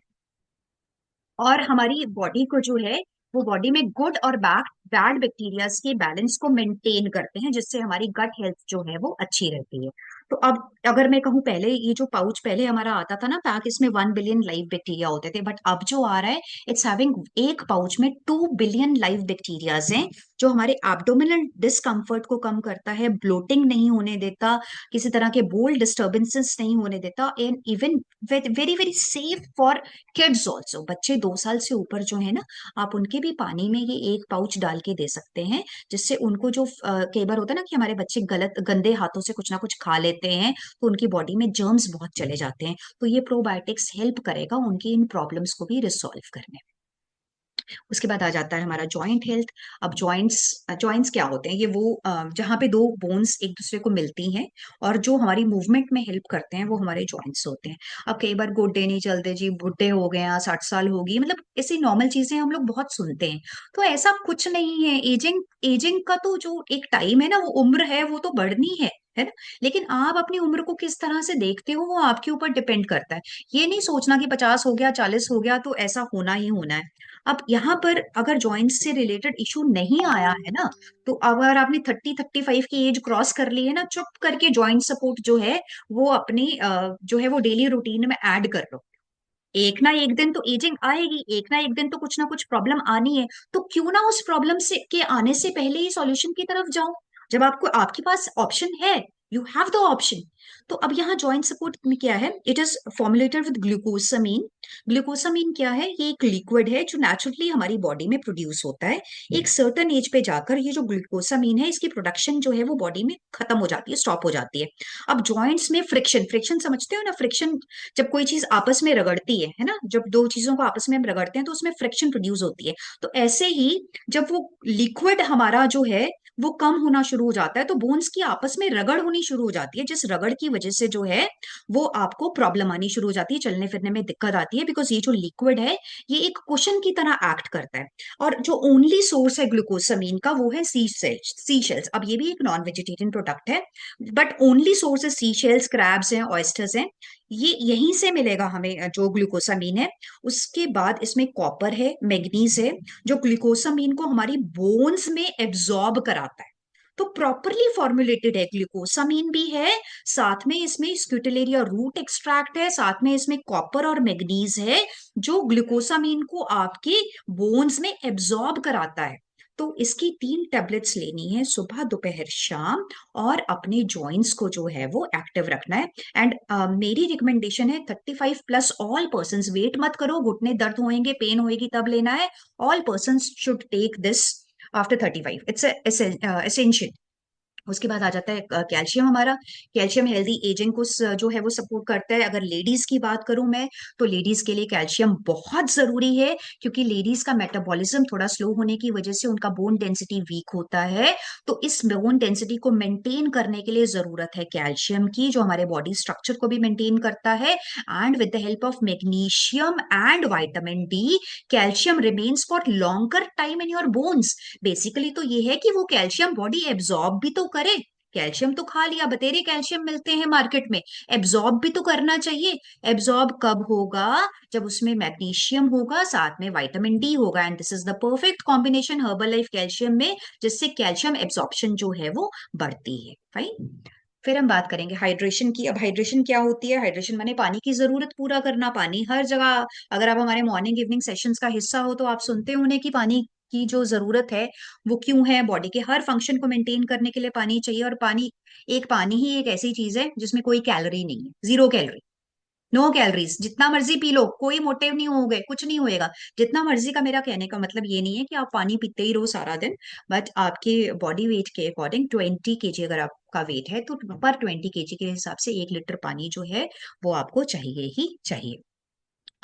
और हमारी बॉडी को जो है वो बॉडी में गुड और बैड बैड बैक्टीरियाज के बैलेंस को मेंटेन करते हैं, जिससे हमारी गट हेल्थ जो है वो अच्छी रहती है। तो अब अगर मैं कहूँ, पहले ये जो पाउच पहले हमारा आता था ना पैक, इसमें 1 बिलियन लाइव बैक्टीरिया होते थे, बट अब जो आ रहा है इट्स हैविंग एक पाउच में 2 बिलियन लाइव बैक्टीरियाज हैं, जो हमारे एब्डोमिनल डिस्कम्फर्ट को कम करता है, ब्लोटिंग नहीं होने देता, किसी तरह के बोल डिस्टर्बेंसेस नहीं होने देता, and even very very safe for kids also. बच्चे 2 साल से ऊपर जो है ना, आप उनके भी पानी में ये एक पाउच डाल के दे सकते हैं, जिससे उनको जो कई बार होता है ना कि हमारे बच्चे गलत गंदे हाथों से कुछ ना कुछ खा लेते हैं, तो उनकी बॉडी में जर्म्स बहुत चले जाते हैं। तो ये प्रोबायोटिक्स हेल्प करेगा उनकी इन प्रॉब्लम्स को भी रिसॉल्व करने में। उसके बाद आ जाता है हमारा जॉइंट हेल्थ। अब जॉइंट्स जॉइंट्स क्या होते हैं? ये वो जहाँ पे दो बोन्स एक दूसरे को मिलती हैं और जो हमारी मूवमेंट में हेल्प करते हैं, वो हमारे जॉइंट्स होते हैं। अब कई बार गोड्डे नहीं चलते जी, बुढ़े हो गए हैं, 60 साल होगी, मतलब ऐसी नॉर्मल चीजें हम लोग बहुत सुनते हैं। तो ऐसा कुछ नहीं है। एजिंग एजिंग का तो जो एक टाइम है ना, वो उम्र है, वो तो बढ़नी है ना। लेकिन आप अपनी उम्र को किस तरह से देखते हो वो आपके ऊपर डिपेंड करता है। ये नहीं सोचना कि 50 हो गया, 40 हो गया तो ऐसा होना ही होना है। अब यहाँ पर अगर जॉइंट्स से रिलेटेड इशू नहीं आया है ना, तो अगर आपने 30-35 की एज क्रॉस कर ली है ना, चुप करके जॉइंट सपोर्ट जो है वो अपनी जो है वो डेली रूटीन में ऐड कर लो। एक ना एक दिन तो एजिंग आएगी, एक ना एक दिन तो कुछ ना कुछ प्रॉब्लम आनी है। तो क्यों ना उस प्रॉब्लम से के आने से पहले ही सॉल्यूशन की तरफ जाओ, जब आपको आपके पास ऑप्शन है। You have the option. तो अब यहाँ जॉइंट सपोर्ट में क्या है, it is formulated with glucosamine. Glucosamine क्या है? ये एक लिक्विड है जो नेचुरली हमारी बॉडी में प्रोड्यूस होता है। एक सर्टन एज पे जाकर ये जो ग्लूकोसामीन है, इसकी प्रोडक्शन जो है वो बॉडी में खत्म हो जाती है, स्टॉप हो जाती है। अब जॉइंट्स में फ्रिक्शन फ्रिक्शन समझते हो ना? फ्रिक्शन जब कोई चीज आपस में रगड़ती है ना, जब दो चीजों को आपस में हम रगड़ते हैं तो उसमें फ्रिक्शन प्रोड्यूस होती है। तो ऐसे ही जब वो लिक्विड हमारा जो है वो कम होना शुरू हो जाता है, तो बोन्स की आपस में रगड़ होनी शुरू हो जाती है, जिस रगड़ की वजह से जो है वो आपको प्रॉब्लम आनी शुरू हो जाती है, चलने फिरने में दिक्कत आती है, बिकॉज ये जो लिक्विड है ये एक कुशन की तरह एक्ट करता है। और जो ओनली सोर्स है ग्लूकोसामीन का वो है सी शेल्स। अब ये भी एक नॉन वेजिटेरियन प्रोडक्ट है, बट ओनली सोर्स है सी शेल्स, क्रैब्स हैं, ऑयस्टर्स हैं, ये यहीं से मिलेगा हमें जो ग्लूकोसामीन है। उसके बाद इसमें कॉपर है, मैग्नीज है, जो ग्लूकोसामीन को हमारी बोन्स में एब्जॉर्ब कराता है। तो प्रॉपरली फॉर्मुलेटेड है, ग्लूकोसामीन भी है, साथ में इसमें स्क्यूटेलेरिया रूट एक्सट्रैक्ट है, साथ में इसमें कॉपर और मैग्नीज है, जो ग्लूकोसामीन को आपके बोन्स में एब्जॉर्ब कराता है। तो इसकी 3 टैबलेट्स लेनी है, सुबह दोपहर शाम, और अपने जॉइंट्स को जो है वो एक्टिव रखना है। एंड मेरी रिकमेंडेशन है 35+ ऑल पर्सन, वेट मत करो, घुटने दर्द होएंगे, पेन होएगी तब लेना है, all person should take this after 35, it's essential. उसके बाद आ जाता है कैल्शियम हमारा। कैल्शियम हेल्दी एजिंग को जो है वो सपोर्ट करता है। अगर लेडीज की बात करूं मैं, तो लेडीज के लिए कैल्शियम बहुत जरूरी है, क्योंकि लेडीज का मेटाबॉलिज्म थोड़ा स्लो होने की वजह से उनका बोन डेंसिटी वीक होता है। तो इस बोन डेंसिटी को मेंटेन करने के लिए जरूरत है कैल्शियम की, जो हमारे बॉडी स्ट्रक्चर को भी मेंटेन करता है। And with the help of magnesium and vitamin D, calcium remains for longer time in your bones. Basically तो ये है कि वो कैल्शियम बॉडी एब्जॉर्ब भी तो करे। कैल्शियम तो खा लिया, बतेरे कैल्शियम मिलते हैं मार्केट में, एब्जॉर्ब भी तो करना चाहिए। एब्जॉर्ब कब होगा? जब उसमें मैग्नीशियम होगा, साथ में विटामिन डी होगा, and this is the perfect combination herbal life calcium में, जिससे कैल्शियम एब्जॉर्प्शन जो है वो बढ़ती है। फाइन। फिर हम बात करेंगे हाइड्रेशन की। अब हाइड्रेशन क्या होती है? हाइड्रेशन माने पानी की जरूरत पूरा करना, पानी हर जगह। अगर आप हमारे मॉर्निंग इवनिंग सेशंस का हिस्सा हो तो आप सुनते होंगे कि पानी की जो जरूरत है वो क्यों है। बॉडी के हर फंक्शन को मेंटेन करने के लिए पानी चाहिए, और पानी ही एक ऐसी चीज है जिसमें कोई कैलोरी नहीं है, 0 कैलोरी, नो कैलोरीज। जितना मर्जी पी लो, कोई मोटिव नहीं होगे, कुछ नहीं होएगा जितना मर्जी का। मेरा कहने का मतलब ये नहीं है कि आप पानी पीते ही रहो सारा दिन, बट आपके बॉडी वेट के अकॉर्डिंग 20 kg अगर आपका वेट है, तो पर 20 kg के हिसाब से 1 लीटर पानी जो है वो आपको चाहिए ही चाहिए।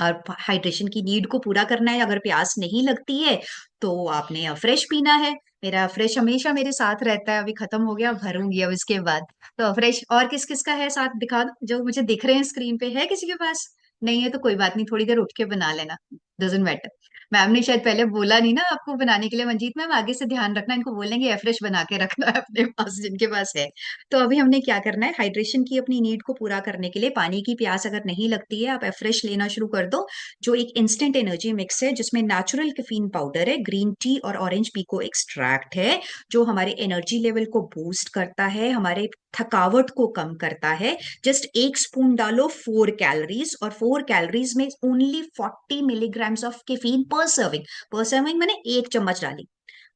और हाइड्रेशन की नीड को पूरा करना है। अगर प्यास नहीं लगती है तो आपने फ्रेश पीना है। मेरा फ्रेश हमेशा मेरे साथ रहता है, अभी खत्म हो गया, भरूंगी अब इसके बाद। तो फ्रेश और किस किस का है साथ, दिखा दो, जो मुझे दिख रहे हैं स्क्रीन पे, है किसी के पास? नहीं है तो कोई बात नहीं, थोड़ी देर उठ के बना लेना, डजेंट मैटर। मैम ने शायद पहले बोला नहीं ना आपको बनाने के लिए, मंजीत मैम आगे से ध्यान रखना, इनको बोलेंगे फ्रेश बना के रखना है अपने पास, जिनके पास है। तो अभी हमने क्या करना है, हाइड्रेशन की अपनी नीड को पूरा करने के लिए, पानी की प्यास अगर नहीं लगती है, आप फ्रेश लेना शुरू कर दो, जो एक इंस्टेंट एनर्जी मिक्स है, जिसमें नेचुरल कैफीन पाउडर है, ग्रीन टी और ऑरेंज पीको एक्सट्रैक्ट है, जो हमारे एनर्जी लेवल को बूस्ट करता है, हमारे थकावट को कम करता है। जस्ट 1 स्पून डालो, 4 कैलोरीज, और 4 कैलोरीज में ओनली 40 मिलीग्राम्स ऑफ कैफीन पर सर्विंग। पर सर्विंग मैंने 1 चम्मच डाली।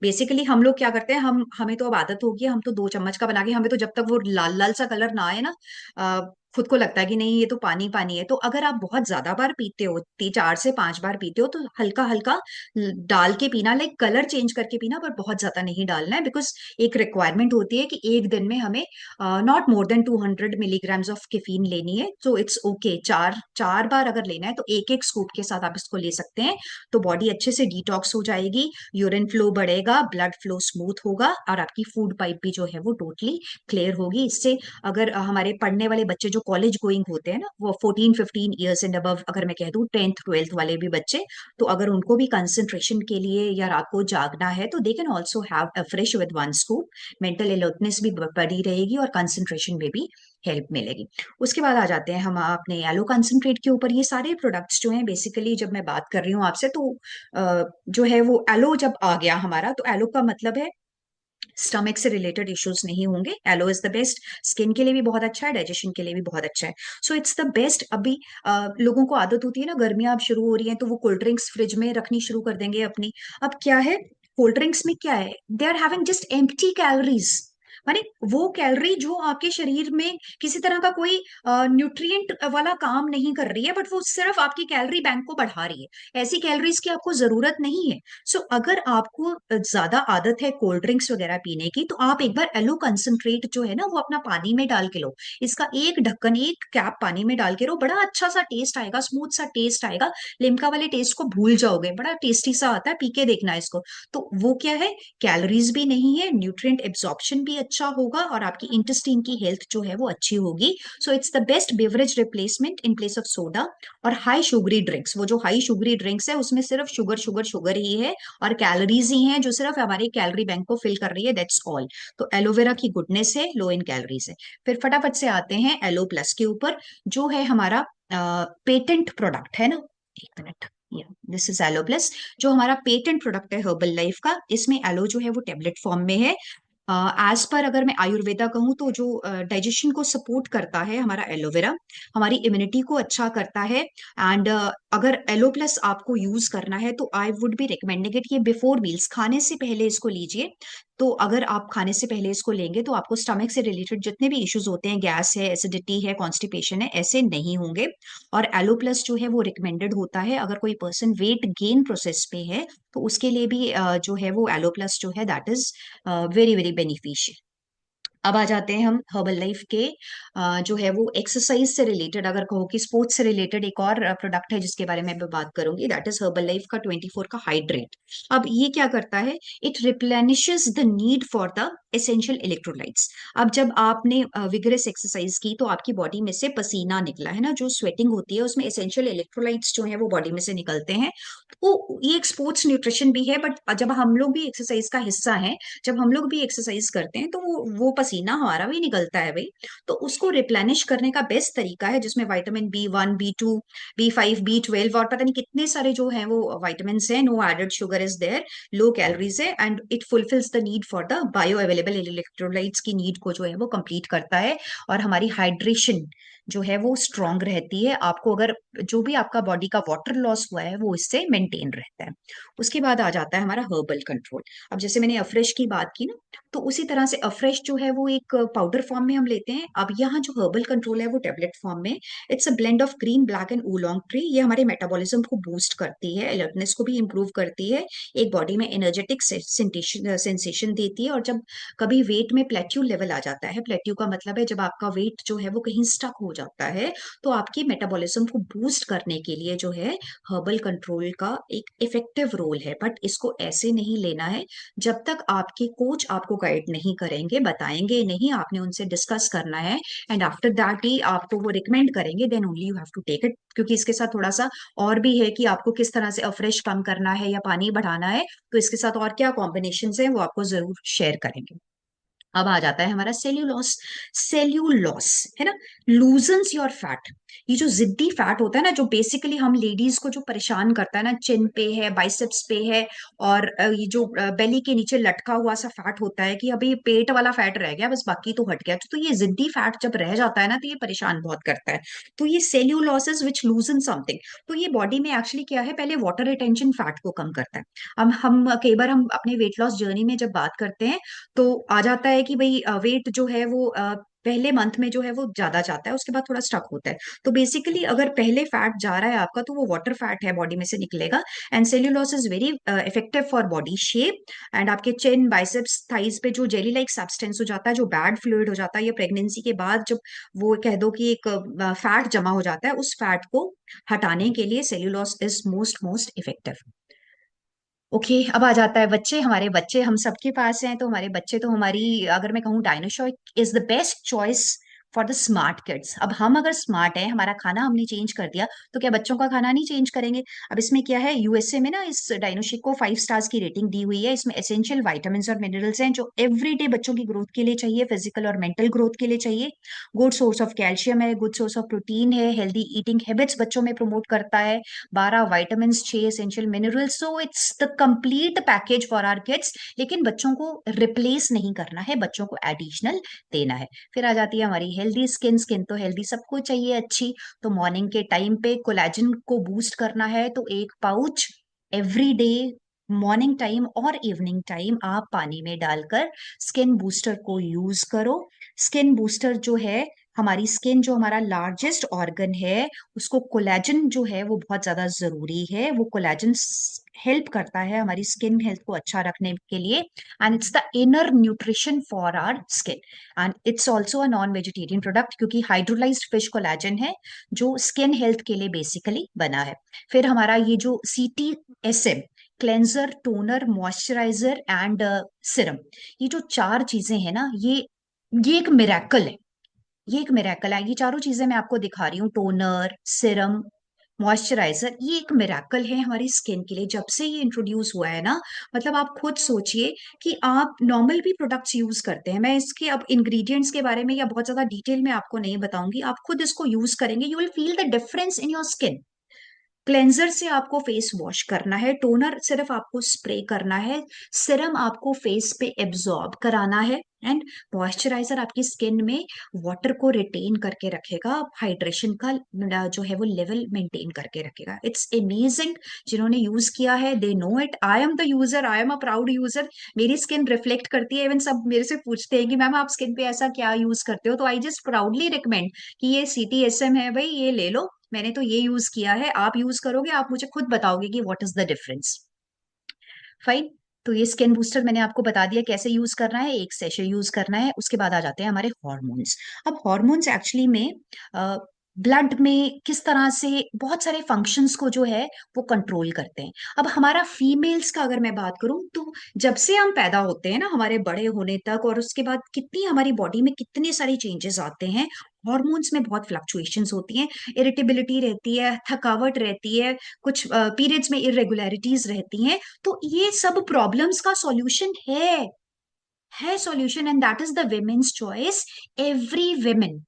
बेसिकली हम लोग क्या करते हैं, हमें तो अब आदत होगी, हम तो 2 चम्मच का बना के, हमें तो जब तक वो लाल लाल सा कलर ना आए ना, खुद को लगता है कि नहीं ये तो पानी पानी है। तो अगर आप बहुत ज्यादा बार पीते हो, 4 से 5 बार पीते हो, तो हल्का हल्का डाल के पीना, लाइक कलर चेंज करके पीना, पर बहुत ज्यादा नहीं डालना है, बिकॉज एक रिक्वायरमेंट होती है कि एक दिन में हमें not more than 200 milligrams of caffeine लेनी है। सो इट्स ओके, चार चार बार अगर लेना है तो एक एक स्कूप के साथ आप इसको ले सकते हैं। तो बॉडी अच्छे से डिटॉक्स हो जाएगी, यूरिन फ्लो बढ़ेगा, ब्लड फ्लो स्मूथ होगा, और आपकी फूड पाइप भी जो है वो टोटली क्लियर होगी इससे। अगर हमारे पढ़ने वाले बच्चे जो कॉलेज गोइंग होते हैं ना, वो 14-15 ईयर्स एंड अबव, अगर मैं कह दूं 10th-12th वाले भी बच्चे, तो अगर उनको भी कंसंट्रेशन के लिए या रात को जागना है, तो they can also have a fresh with 1 scoop. Mental alertness भी बढ़ी रहेगी और कंसंट्रेशन में भी हेल्प मिलेगी। उसके बाद आ जाते हैं हम अपने एलो कंसंट्रेट के ऊपर। ये सारे प्रोडक्ट्स जो हैं, बेसिकली जब मैं बात कर रही हूँ आपसे, तो जो है वो एलो जब आ गया हमारा, तो एलो का मतलब है स्टमक से रिलेटेड इश्यूज नहीं होंगे। Aloe is the best, skin के लिए भी बहुत अच्छा है, डाइजेशन के लिए भी बहुत अच्छा है। सो इट्स द बेस्ट। अभी लोगों को आदत होती है ना, गर्मियां अब शुरू हो रही हैं, तो वो कोल्ड ड्रिंक्स फ्रिज में रखनी शुरू कर देंगे अपनी। अब क्या है, कोल्ड ड्रिंक्स में क्या है, they are having just empty calories. माने वो कैलोरी जो आपके शरीर में किसी तरह का कोई न्यूट्रिएंट वाला काम नहीं कर रही है, बट वो सिर्फ आपकी कैलोरी बैंक को बढ़ा रही है, ऐसी कैलोरीज की आपको जरूरत नहीं है। सो अगर आपको ज्यादा आदत है कोल्ड ड्रिंक्स वगैरह पीने की, तो आप एक बार एलो कंसंट्रेट जो है ना वो अपना पानी में डाल के लो। इसका एक ढक्कन, एक कैप पानी में डाल के लो, बड़ा अच्छा सा टेस्ट आएगा, स्मूथ सा टेस्ट आएगा। लिम्का वाले टेस्ट को भूल जाओगे, बड़ा टेस्टी सा आता है, पी के देखना इसको। तो वो क्या है, कैलोरीज भी नहीं है, न्यूट्रिएंट एब्जॉर्प्शन भी अच्छा होगा, और आपकी इंटेस्टाइन की हेल्थ जो है वो अच्छी होगी। सो it's the best beverage replacement in place of soda और हाई शुगरी ड्रिंक्स। वो जो हाई शुगरी ड्रिंक्स है उसमें सिर्फ शुगर शुगर शुगर ही है, और कैलोरीज ही हैं जो सिर्फ हमारे कैलोरी बैंक को फिल कर रही है, दैट्स ऑल। तो एलोवेरा की गुडनेस है, लो इन कैलोरीज है। फिर फटाफट से आते हैं एलो प्लस के ऊपर, जो है हमारा पेटेंट प्रोडक्ट है ना। एक minute, this is aloe plus, जो हमारा पेटेंट प्रोडक्ट है हर्बल लाइफ का। इसमें एलो जो है वो टेबलेट फॉर्म में है। एज पर अगर मैं आयुर्वेदा कहूँ तो जो डाइजेशन को सपोर्ट करता है हमारा एलोवेरा, हमारी इम्यूनिटी को अच्छा करता है। एंड अगर एलो प्लस आपको यूज करना है तो I would be recommending it, ये बिफोर मील्स, खाने से पहले इसको लीजिए। तो अगर आप खाने से पहले इसको लेंगे तो आपको स्टमक से रिलेटेड जितने भी इश्यूज होते हैं, गैस है, एसिडिटी है, कॉन्स्टिपेशन है, ऐसे नहीं होंगे। और एलो प्लस जो है वो रिकमेंडेड होता है अगर कोई पर्सन वेट गेन प्रोसेस पे है, तो उसके लिए भी जो है वो एलो प्लस जो है that is very very beneficial. अब आ जाते हैं हम हर्बल लाइफ के जो है वो एक्सरसाइज से रिलेटेड, अगर कहो कि स्पोर्ट्स से रिलेटेड एक और प्रोडक्ट है जिसके बारे में मैं बात करूंगी, दैट इज हर्बल लाइफ का 24 का हाइड्रेट। अब ये क्या करता है, it replenishes the need for the essential electrolytes. अब जब आपने विगरस एक्सरसाइज की तो आपकी बॉडी में से पसीना निकला है ना, जो स्वेटिंग होती है उसमें एसेंशियल इलेक्ट्रोलाइट्स जो है वो बॉडी में से निकलते हैं। तो ये एक स्पोर्ट्स न्यूट्रिशन भी है, बट जब हम लोग भी एक्सरसाइज का हिस्सा हैं, जब हम लोग भी एक्सरसाइज करते हैं तो वो पसीना हमारा भी निकलता है भाई। तो उसको रिप्लेनिश करने का बेस्ट तरीका है, जिसमें vitamin B1 B2 B5 B12 और पता नहीं कितने सारे जो है वो विटामिन है। No added sugar is there, low calories है, and it fulfils the need for the bioavailable electrolytes की नीड को जो है वो कंप्लीट करता है। और हमारी हाइड्रेशन जो है वो स्ट्रांग रहती है। आपको अगर जो भी आपका बॉडी का वाटर लॉस हुआ है वो इससे मेंटेन रहता है। उसके बाद आ जाता है हमारा हर्बल कंट्रोल। अब जैसे मैंने अफ्रेश की बात की ना, तो उसी तरह से अफ्रेश जो है वो एक पाउडर फॉर्म में हम लेते हैं। अब यहाँ जो हर्बल कंट्रोल है वो टेबलेट फॉर्म में। It's a blend of green, black and oolong tree. ये हमारे मेटाबॉलिज्म को बूस्ट करती है, अलर्टनेस को भी इंप्रूव करती है, एक बॉडी में एनर्जेटिक सेंसेशन देती है। और जब कभी वेट में प्लेट्यू लेवल आ जाता है, प्लेट्यू का मतलब है जब आपका वेट जो है वो कहीं स्टक हो जाता है, तो आपकी मेटाबॉलिज्म को बूस्ट करने के लिए जो है हर्बल कंट्रोल का एक इफेक्टिव रोल है। बट इसको ऐसे नहीं लेना है जब तक आपके कोच आपको गाइड नहीं करेंगे, बताएंगे नहीं, आपने उनसे डिस्कस करना है। एंड आफ्टर दैट ही आपको वो रिकमेंड करेंगे, then only you have to take it. क्योंकि इसके साथ थोड़ा सा और भी है कि आपको किस तरह से अफ्रेश कम करना है या पानी बढ़ाना है, तो इसके साथ और क्या कॉम्बिनेशन है वो आपको जरूर शेयर करेंगे। अब आ जाता है हमारा सेल्यूलोस। सेल्यूलोस है ना, लूजन्स योर फैट। ये जो जिद्दी फैट होता है ना, जो बेसिकली हम लेडीज को जो परेशान करता है ना, चिन पे है, बाइसेप्स पे है, और ये जो बेली के नीचे लटका हुआ सा फैट होता है कि अभी पेट वाला फैट रह गया बस, बाकी तो हट गया। तो ये जिद्दी फैट जब रह जाता है ना तो ये परेशान बहुत करता है। तो ये सेल्यूलोसिस विच लूजन समथिंग, तो ये बॉडी में एक्चुअली क्या है, पहले वाटर रिटेंशन फैट को कम करता है। अब हम कई बार हम अपने वेट लॉस जर्नी में जब बात करते हैं तो आ जाता है कि भाई वेट जो है वो पहले मंथ में जो है वो ज्यादा जाता है, उसके बाद थोड़ा स्टक होता है। तो बेसिकली अगर पहले फैट जा रहा है आपका तो वो वाटर फैट है, बॉडी में से निकलेगा। And cellulose is very effective for body shape. And आपके चिन, बाइसेप्स, थाइज पे जो जेली लाइक सब्सटेंस हो जाता है, जो बैड फ्लूइड हो जाता है, या प्रेगनेंसी के बाद जब वो कह दो कि एक फैट जमा हो जाता है, उस फैट को हटाने के लिए cellulose is most most effective. Okay, अब आ जाता है बच्चे। हमारे बच्चे हम सबके पास हैं, तो हमारे बच्चे तो हमारी, अगर मैं कहूँ, dinosaur is the best choice for the smart kids. अब हम अगर स्मार्ट है, हमारा खाना हमने चेंज कर दिया, तो क्या बच्चों का खाना नहीं चेंज करेंगे? अब इसमें क्या है, यूएसए में ना इस डायनोशिक को 5 स्टार्स की रेटिंग दी हुई है। इसमें एसेंशियल विटामिन और मिनरल्स हैं जो एवरीडे बच्चों की ग्रोथ के लिए चाहिए, फिजिकल और मेंटल ग्रोथ के लिए चाहिए। गुड सोर्स ऑफ कैल्शियम है, गुड सोर्स ऑफ प्रोटीन है, हेल्दी ईटिंग हैबिट्स बच्चों में प्रमोट करता है, 12 vitamin, 6 essential minerals. So it's the complete package for our kids. लेकिन बच्चों को रिप्लेस नहीं करना है, बच्चों को एडिशनल देना है। फिर आ जाती है हमारी हेल्दी स्किन। स्किन तो हेल्दी सबको चाहिए अच्छी। तो मॉर्निंग के टाइम पे कोलेजन को बूस्ट करना है तो एक pouch every day morning time और इवनिंग टाइम आप पानी में डालकर स्किन बूस्टर को यूज करो। स्किन बूस्टर जो है, हमारी स्किन जो हमारा लार्जेस्ट ऑर्गन है, उसको कोलेजन जो है वो बहुत ज्यादा जरूरी है। वो कोलेजन हेल्प करता है हमारी स्किन हेल्थ को अच्छा रखने के लिए, and it's the inner nutrition for our skin. And it's also a non vegetarian product, क्योंकि हाइड्रोलाइज्ड फिश कोलेजन है जो स्किन हेल्थ के लिए बेसिकली बना है। फिर हमारा ये जो CTSM, cleanser, toner, moisturiser and serum, ये जो चार चीजें हैं ना, ये एक मिरेकल है। ये एक मिरेकल है। ये चारों चीजें मैं आपको दिखा रही हूँ, टोनर, सिरम, मॉइस्चराइजर, ये एक मिरेकल है हमारी स्किन के लिए। जब से ये इंट्रोड्यूस हुआ है ना, मतलब आप खुद सोचिए कि आप नॉर्मल भी प्रोडक्ट्स यूज करते हैं, मैं इसके अब इंग्रेडिएंट्स के बारे में या बहुत ज्यादा डिटेल में आपको नहीं बताऊंगी, आप खुद इसको यूज करेंगे, you will feel the difference in your skin. Cleanser से आपको फेस वॉश करना है, टोनर सिर्फ आपको स्प्रे करना है, सिरम आपको फेस पे एब्जॉर्ब कराना है, एंड मॉइस्चराइजर आपकी स्किन में वाटर को रिटेन करके रखेगा, हाइड्रेशन का जो है वो लेवल मेंटेन करके रखेगा। It's amazing. जिन्होंने यूज किया है they know it. I am the user, I am a proud user. मेरी स्किन रिफ्लेक्ट करती है। इवन सब मेरे से पूछते हैं कि मैम आप स्किन पे ऐसा क्या यूज करते हो, तो आई जस्ट प्राउडली रिकमेंड कि ये CTSM है भाई, ये ले लो, मैंने तो ये यूज किया है, आप यूज करोगे आप मुझे खुद बताओगे कि what is the difference. Fine. तो ये स्किन बूस्टर मैंने आपको बता दिया कैसे यूज करना है, एक सेशे यूज करना है। उसके बाद आ जाते हैं हमारे हॉर्मोन्स। अब हॉर्मोन्स एक्चुअली में ब्लड में किस तरह से बहुत सारे फंक्शंस को जो है वो कंट्रोल करते हैं। अब हमारा फीमेल्स का अगर मैं बात करूं, तो जब से हम पैदा होते हैं ना, हमारे बड़े होने तक, और उसके बाद कितनी हमारी बॉडी में कितने सारे चेंजेस आते हैं, हॉर्मोन्स में बहुत फ्लक्चुएशंस होती हैं, इरिटेबिलिटी रहती है, थकावट रहती है, कुछ पीरियड्स में इरेगुलरिटीज रहती हैं। तो ये सब प्रॉब्लम्स का सॉल्यूशन है solution, and that is the women's choice. Every women,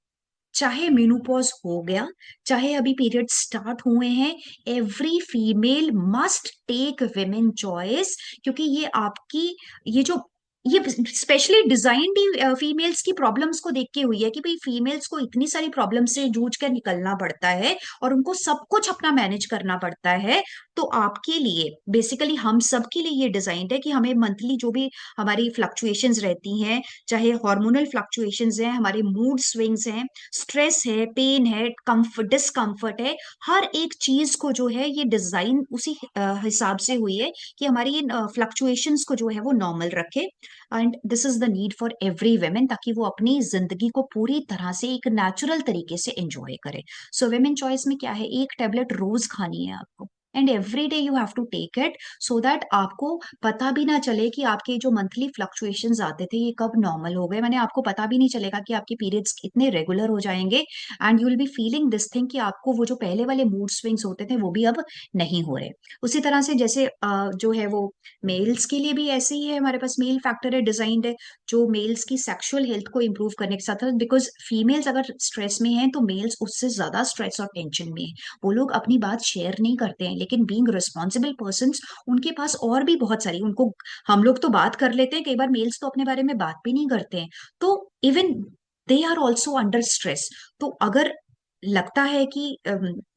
चाहे मेनोपॉज हो गया, चाहे अभी पीरियड स्टार्ट हुए हैं, every female must take women choice. क्योंकि ये आपकी, ये जो, ये स्पेशली डिजाइंड ही फीमेल्स की प्रॉब्लम्स को देख के हुई है कि भाई फीमेल्स को इतनी सारी प्रॉब्लम से जूझ कर निकलना पड़ता है और उनको सब कुछ अपना मैनेज करना पड़ता है। तो आपके लिए बेसिकली, हम सब के लिए ये डिजाइंड है कि हमें मंथली जो भी हमारी फ्लक्चुएशंस रहती हैं, चाहे हार्मोनल फ्लक्चुएशंस हैं, हमारे मूड स्विंग्स हैं, स्ट्रेस है, पेन है, कंफर्ट, डिस्कम्फर्ट है, हर एक चीज को जो है ये डिजाइन उसी हिसाब से हुई है कि हमारी इन फ्लक्चुएशंस को जो है वो नॉर्मल रखे। And this is the need for every women, ताकि वो अपनी जिंदगी को पूरी तरह से एक नेचुरल तरीके से एंजॉय करे। सो वेमेन चॉइस में क्या है, एक टेबलेट रोज खानी है आपको, and every day you have to take it, so that आपको पता भी ना चले कि आपके जो मंथली फ्लक्चुएशंस आते थे ये कब नॉर्मल हो गए। मैंने आपको पता भी नहीं चलेगा कि आपके पीरियड्स इतने रेगुलर हो जाएंगे, and you will be feeling this thing कि आपको वो जो पहले वाले मूड स्विंग्स होते थे वो भी अब नहीं हो रहे। उसी तरह से जैसे जो है वो मेल्स के लिए भी ऐसे ही है, हमारे पास मेल फैक्टर है, डिजाइंड है, जो मेल्स की सेक्सुअल हेल्थ को इंप्रूव करने के साथ, बिकॉज फीमेल्स अगर स्ट्रेस में हैं तो मेल्स उससे ज्यादा स्ट्रेस और टेंशन में है। वो लोग अपनी बात शेयर नहीं करते हैं, लेकिन बीइंग रिस्पॉन्सिबल पर्सन उनके पास और भी बहुत सारी, उनको, हम लोग तो बात कर लेते हैं, कई बार मेल्स तो अपने बारे में बात भी नहीं करते हैं। तो even they are also under stress. तो अगर लगता है कि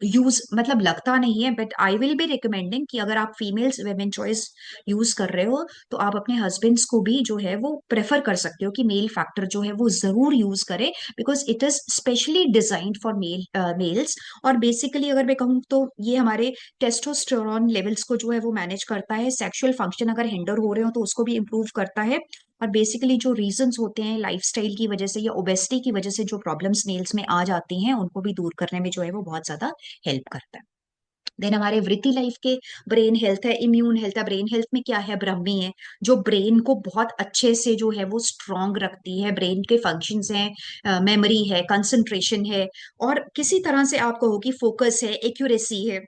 यूज, मतलब लगता नहीं है, but I will be recommending कि अगर आप फीमेल्स वेमेन चॉइस यूज कर रहे हो, तो आप अपने हस्बैंड्स को भी जो है वो प्रेफर कर सकते हो कि मेल फैक्टर जो है वो जरूर यूज करें, because it is specially designed for mails. और बेसिकली अगर मैं कहूँ तो ये हमारे टेस्टोस्टेरोन लेवल्स को जो है वो मैनेज करता है, सेक्सुअल फंक्शन अगर हिंडर हो रहे हो तो उसको भी इम्प्रूव करता है, और बेसिकली जो रीजंस होते हैं लाइफस्टाइल की वजह से या ओबेसिटी की वजह से जो प्रॉब्लम्स नेल्स में आ जाती हैं उनको भी दूर करने में जो है वो बहुत ज्यादा हेल्प करता है। देन हमारे वृत्ति लाइफ के ब्रेन हेल्थ है, इम्यून हेल्थ है। ब्रेन हेल्थ में क्या है, ब्रह्मी है, जो ब्रेन को बहुत अच्छे से जो है वो स्ट्रांग रखती है, ब्रेन के फंक्शंस हैं, मेमोरी है, कंसंट्रेशन है, और किसी तरह से आप कहो कि फोकस है, एक्यूरेसी है,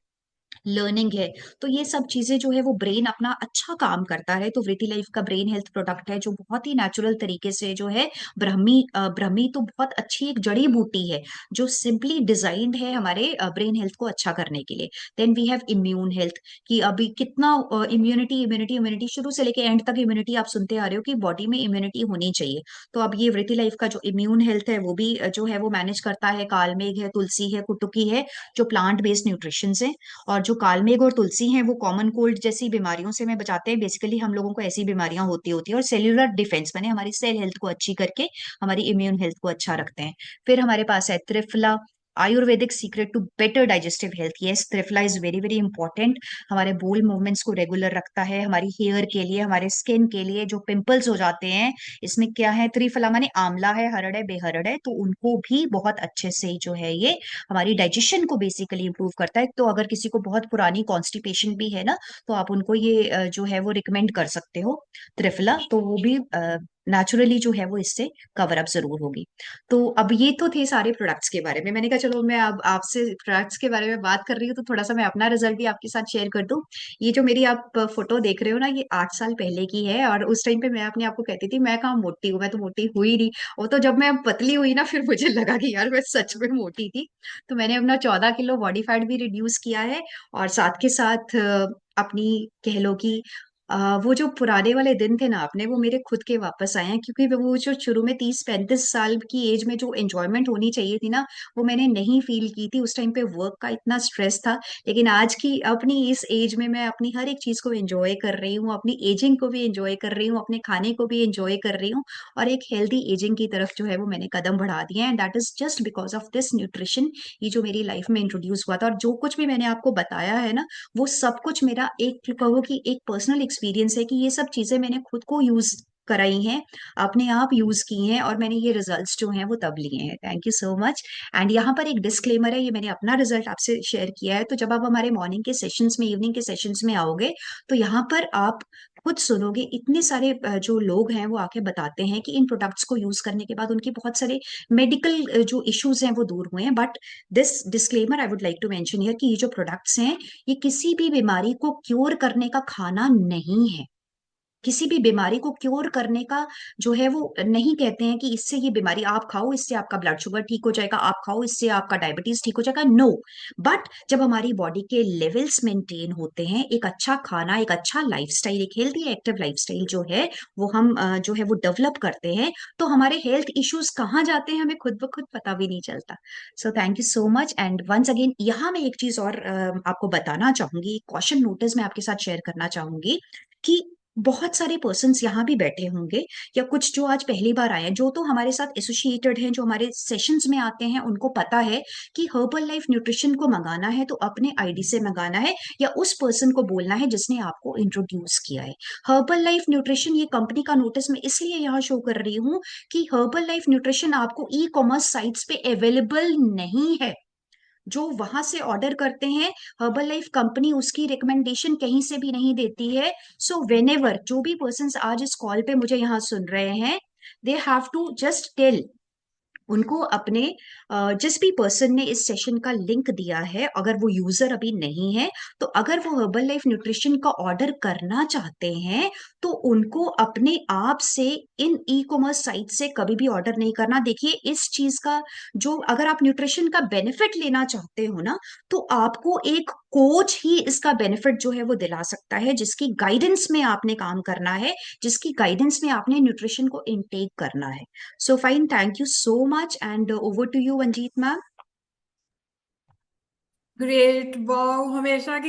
लर्निंग है। तो ये सब चीजें जो है वो ब्रेन अपना अच्छा काम करता है। तो वृति लाइफ का ब्रेन हेल्थ प्रोडक्ट है जो बहुत ही नेचुरल तरीके से जो है, ब्रह्मी तो बहुत अच्छी एक जड़ी बूटी है जो सिंपली डिजाइंड है हमारे ब्रेन हेल्थ को अच्छा करने के लिए। Then we have immune health, कि अभी कितना इम्यूनिटी इम्यूनिटी इम्यूनिटी शुरू से लेके एंड तक इम्यूनिटी आप सुनते आ रहे हो कि बॉडी में इम्यूनिटी होनी चाहिए। तो अब ये वृति लाइफ का जो इम्यून हेल्थ है वो भी जो है वो मैनेज करता है। कालमेघ है, तुलसी है, कुटुकी है, जो प्लांट बेस्ड न्यूट्रिशन है। और जो जो कालमेघ और तुलसी हैं वो कॉमन कोल्ड जैसी बीमारियों से हमें बचाते हैं। बेसिकली हम लोगों को ऐसी बीमारियां होती है, और सेल्यूलर डिफेंस माने हमारी सेल हेल्थ को अच्छी करके हमारी इम्यून हेल्थ को अच्छा रखते हैं। फिर हमारे पास है Triphala, Ayurvedic secret to better digestive health. Yes, Triphala is very very important. हमारे बोल मूवमेंट्स को रेगुलर रखता है, हमारी हेयर के लिए, हमारे स्किन के लिए, जो पिंपल्स हो जाते हैं। इसमें क्या है, त्रिफला माने आंवला है, हरड़ है, बेहरड़ है, तो उनको भी बहुत अच्छे से जो है ये हमारी डाइजेशन को बेसिकली इंप्रूव करता है। तो अगर किसी को बहुत पुरानी कॉन्स्टिपेशन भी है ना, तो आप उनको ये जो है वो रिकमेंड कर सकते हो त्रिफला, तो वो भी नेचुरली जो है वो इससे कवर अप जरूर होगी। तो अब ये तो थे सारे प्रोडक्ट्स के बारे में। मैंने कहा चलो मैं अब आपसे प्रोडक्ट्स के बारे में बात कर रही हूँ तो थोड़ा सा मैं अपना रिजल्ट भी आपके साथ शेयर कर दूं। ये जो मेरी आप फोटो देख रहे हो ना, ये 8 साल पहले की है, और उस टाइम पे मैं अपने आप को कहती थी मैं कहाँ मोटी हूँ, मैं तो मोटी हुई नहीं। वो तो जब मैं पतली हुई ना, फिर मुझे लगा कि यार मैं सच में मोटी थी। तो मैंने अपना 14 किलो बॉडी फैट भी रिड्यूस किया है, और साथ के साथ अपनी कह लो कि वो जो पुराने वाले दिन थे ना अपने, वो मेरे खुद के वापस आए हैं, क्योंकि वो जो शुरू में 30-35 साल की एज में जो एंजॉयमेंट होनी चाहिए थी ना, वो मैंने नहीं फील की थी। उस टाइम पे वर्क का इतना स्ट्रेस था। लेकिन आज की अपनी इस एज में मैं अपनी हर एक चीज को एंजॉय कर रही हूँ, अपनी एजिंग को भी एंजॉय कर रही हूँ, अपने खाने को भी एंजॉय कर रही हूँ, और एक हेल्दी एजिंग की तरफ जो है वो मैंने कदम बढ़ा दिए हैं। And that is just because of this nutrition. ये जो मेरी लाइफ में इंट्रोड्यूस हुआ था, और जो कुछ भी मैंने आपको बताया है ना, वो सब कुछ मेरा एक कहो कि एक पर्सनल एक्सपीरियंस है, कि ये सब चीजें मैंने खुद को यूज कराई हैं, अपने आप यूज की हैं, और मैंने ये रिजल्ट्स जो हैं वो तब लिए हैं। Thank you so much. And यहाँ पर एक डिस्क्लेमर है, ये मैंने अपना रिजल्ट आपसे शेयर किया है, तो जब आप हमारे मॉर्निंग के सेशंस में, इवनिंग के सेशंस में आओगे, तो यहाँ पर आप खुद सुनोगे इतने सारे जो लोग हैं वो आके बताते हैं कि इन प्रोडक्ट्स को यूज करने के बाद उनके बहुत सारे मेडिकल जो इश्यूज हैं वो दूर हुए हैं। But this disclaimer I would like to mention here कि ये जो प्रोडक्ट्स हैं, ये किसी भी बीमारी को क्योर करने का खाना नहीं है। किसी भी बीमारी को क्योर करने का जो है वो नहीं कहते हैं कि इससे ये बीमारी आप खाओ, इससे आपका ब्लड शुगर ठीक हो जाएगा, आप खाओ इससे आपका डायबिटीज ठीक हो जाएगा। नो। बट जब हमारी बॉडी के लेवल्स मेंटेन होते हैं, एक अच्छा खाना, एक अच्छा लाइफस्टाइल, एक हेल्दी एक्टिव लाइफस्टाइल जो है वो हम जो है वो डेवलप करते हैं, तो हमारे हेल्थ इश्यूज कहाँ जाते हैं हमें खुद ब खुद पता भी नहीं चलता। So thank you so much. And once again यहाँ मैं एक चीज और आपको बताना चाहूंगी, क्वेश्चन नोटिस मैं आपके साथ शेयर करना चाहूंगी कि बहुत सारे पर्सन्स यहाँ भी बैठे होंगे, या कुछ जो आज पहली बार आए हैं, जो तो हमारे साथ एसोसिएटेड हैं, जो हमारे सेशंस में आते हैं, उनको पता है कि हर्बल लाइफ न्यूट्रिशन को मंगाना है तो अपने आईडी से मंगाना है, या उस पर्सन को बोलना है जिसने आपको इंट्रोड्यूस किया है। हर्बल लाइफ न्यूट्रिशन ये कंपनी का नोटिस मैं इसलिए यहाँ शो कर रही हूँ कि हर्बल लाइफ न्यूट्रिशन आपको ई कॉमर्स साइट्स पे अवेलेबल नहीं है। जो वहां से ऑर्डर करते हैं, हर्बल लाइफ कंपनी उसकी रिकमेंडेशन कहीं से भी नहीं देती है। सो वेनेवर जो भी पर्सन आज इस कॉल पे मुझे यहाँ सुन रहे हैं, they have to just tell उनको अपने जिस भी पर्सन ने इस सेशन का लिंक दिया है, अगर वो यूजर अभी नहीं है, तो अगर वो हर्बल लाइफ न्यूट्रिशन का ऑर्डर करना चाहते हैं, तो उनको अपने आप से इन ई कॉमर्स साइट से कभी भी ऑर्डर नहीं करना। देखिए इस चीज का जो, अगर आप न्यूट्रिशन का बेनिफिट लेना चाहते हो ना, तो आपको एक कोच ही इसका बेनिफिट जो है वो दिला सकता है, जिसकी गाइडेंस में आपने काम करना है, जिसकी गाइडेंस में आपने न्यूट्रिशन को इनटेक करना है। So fine, thank you so much, and over to you, Anjeet ma'am. Great, wow, हमेशा की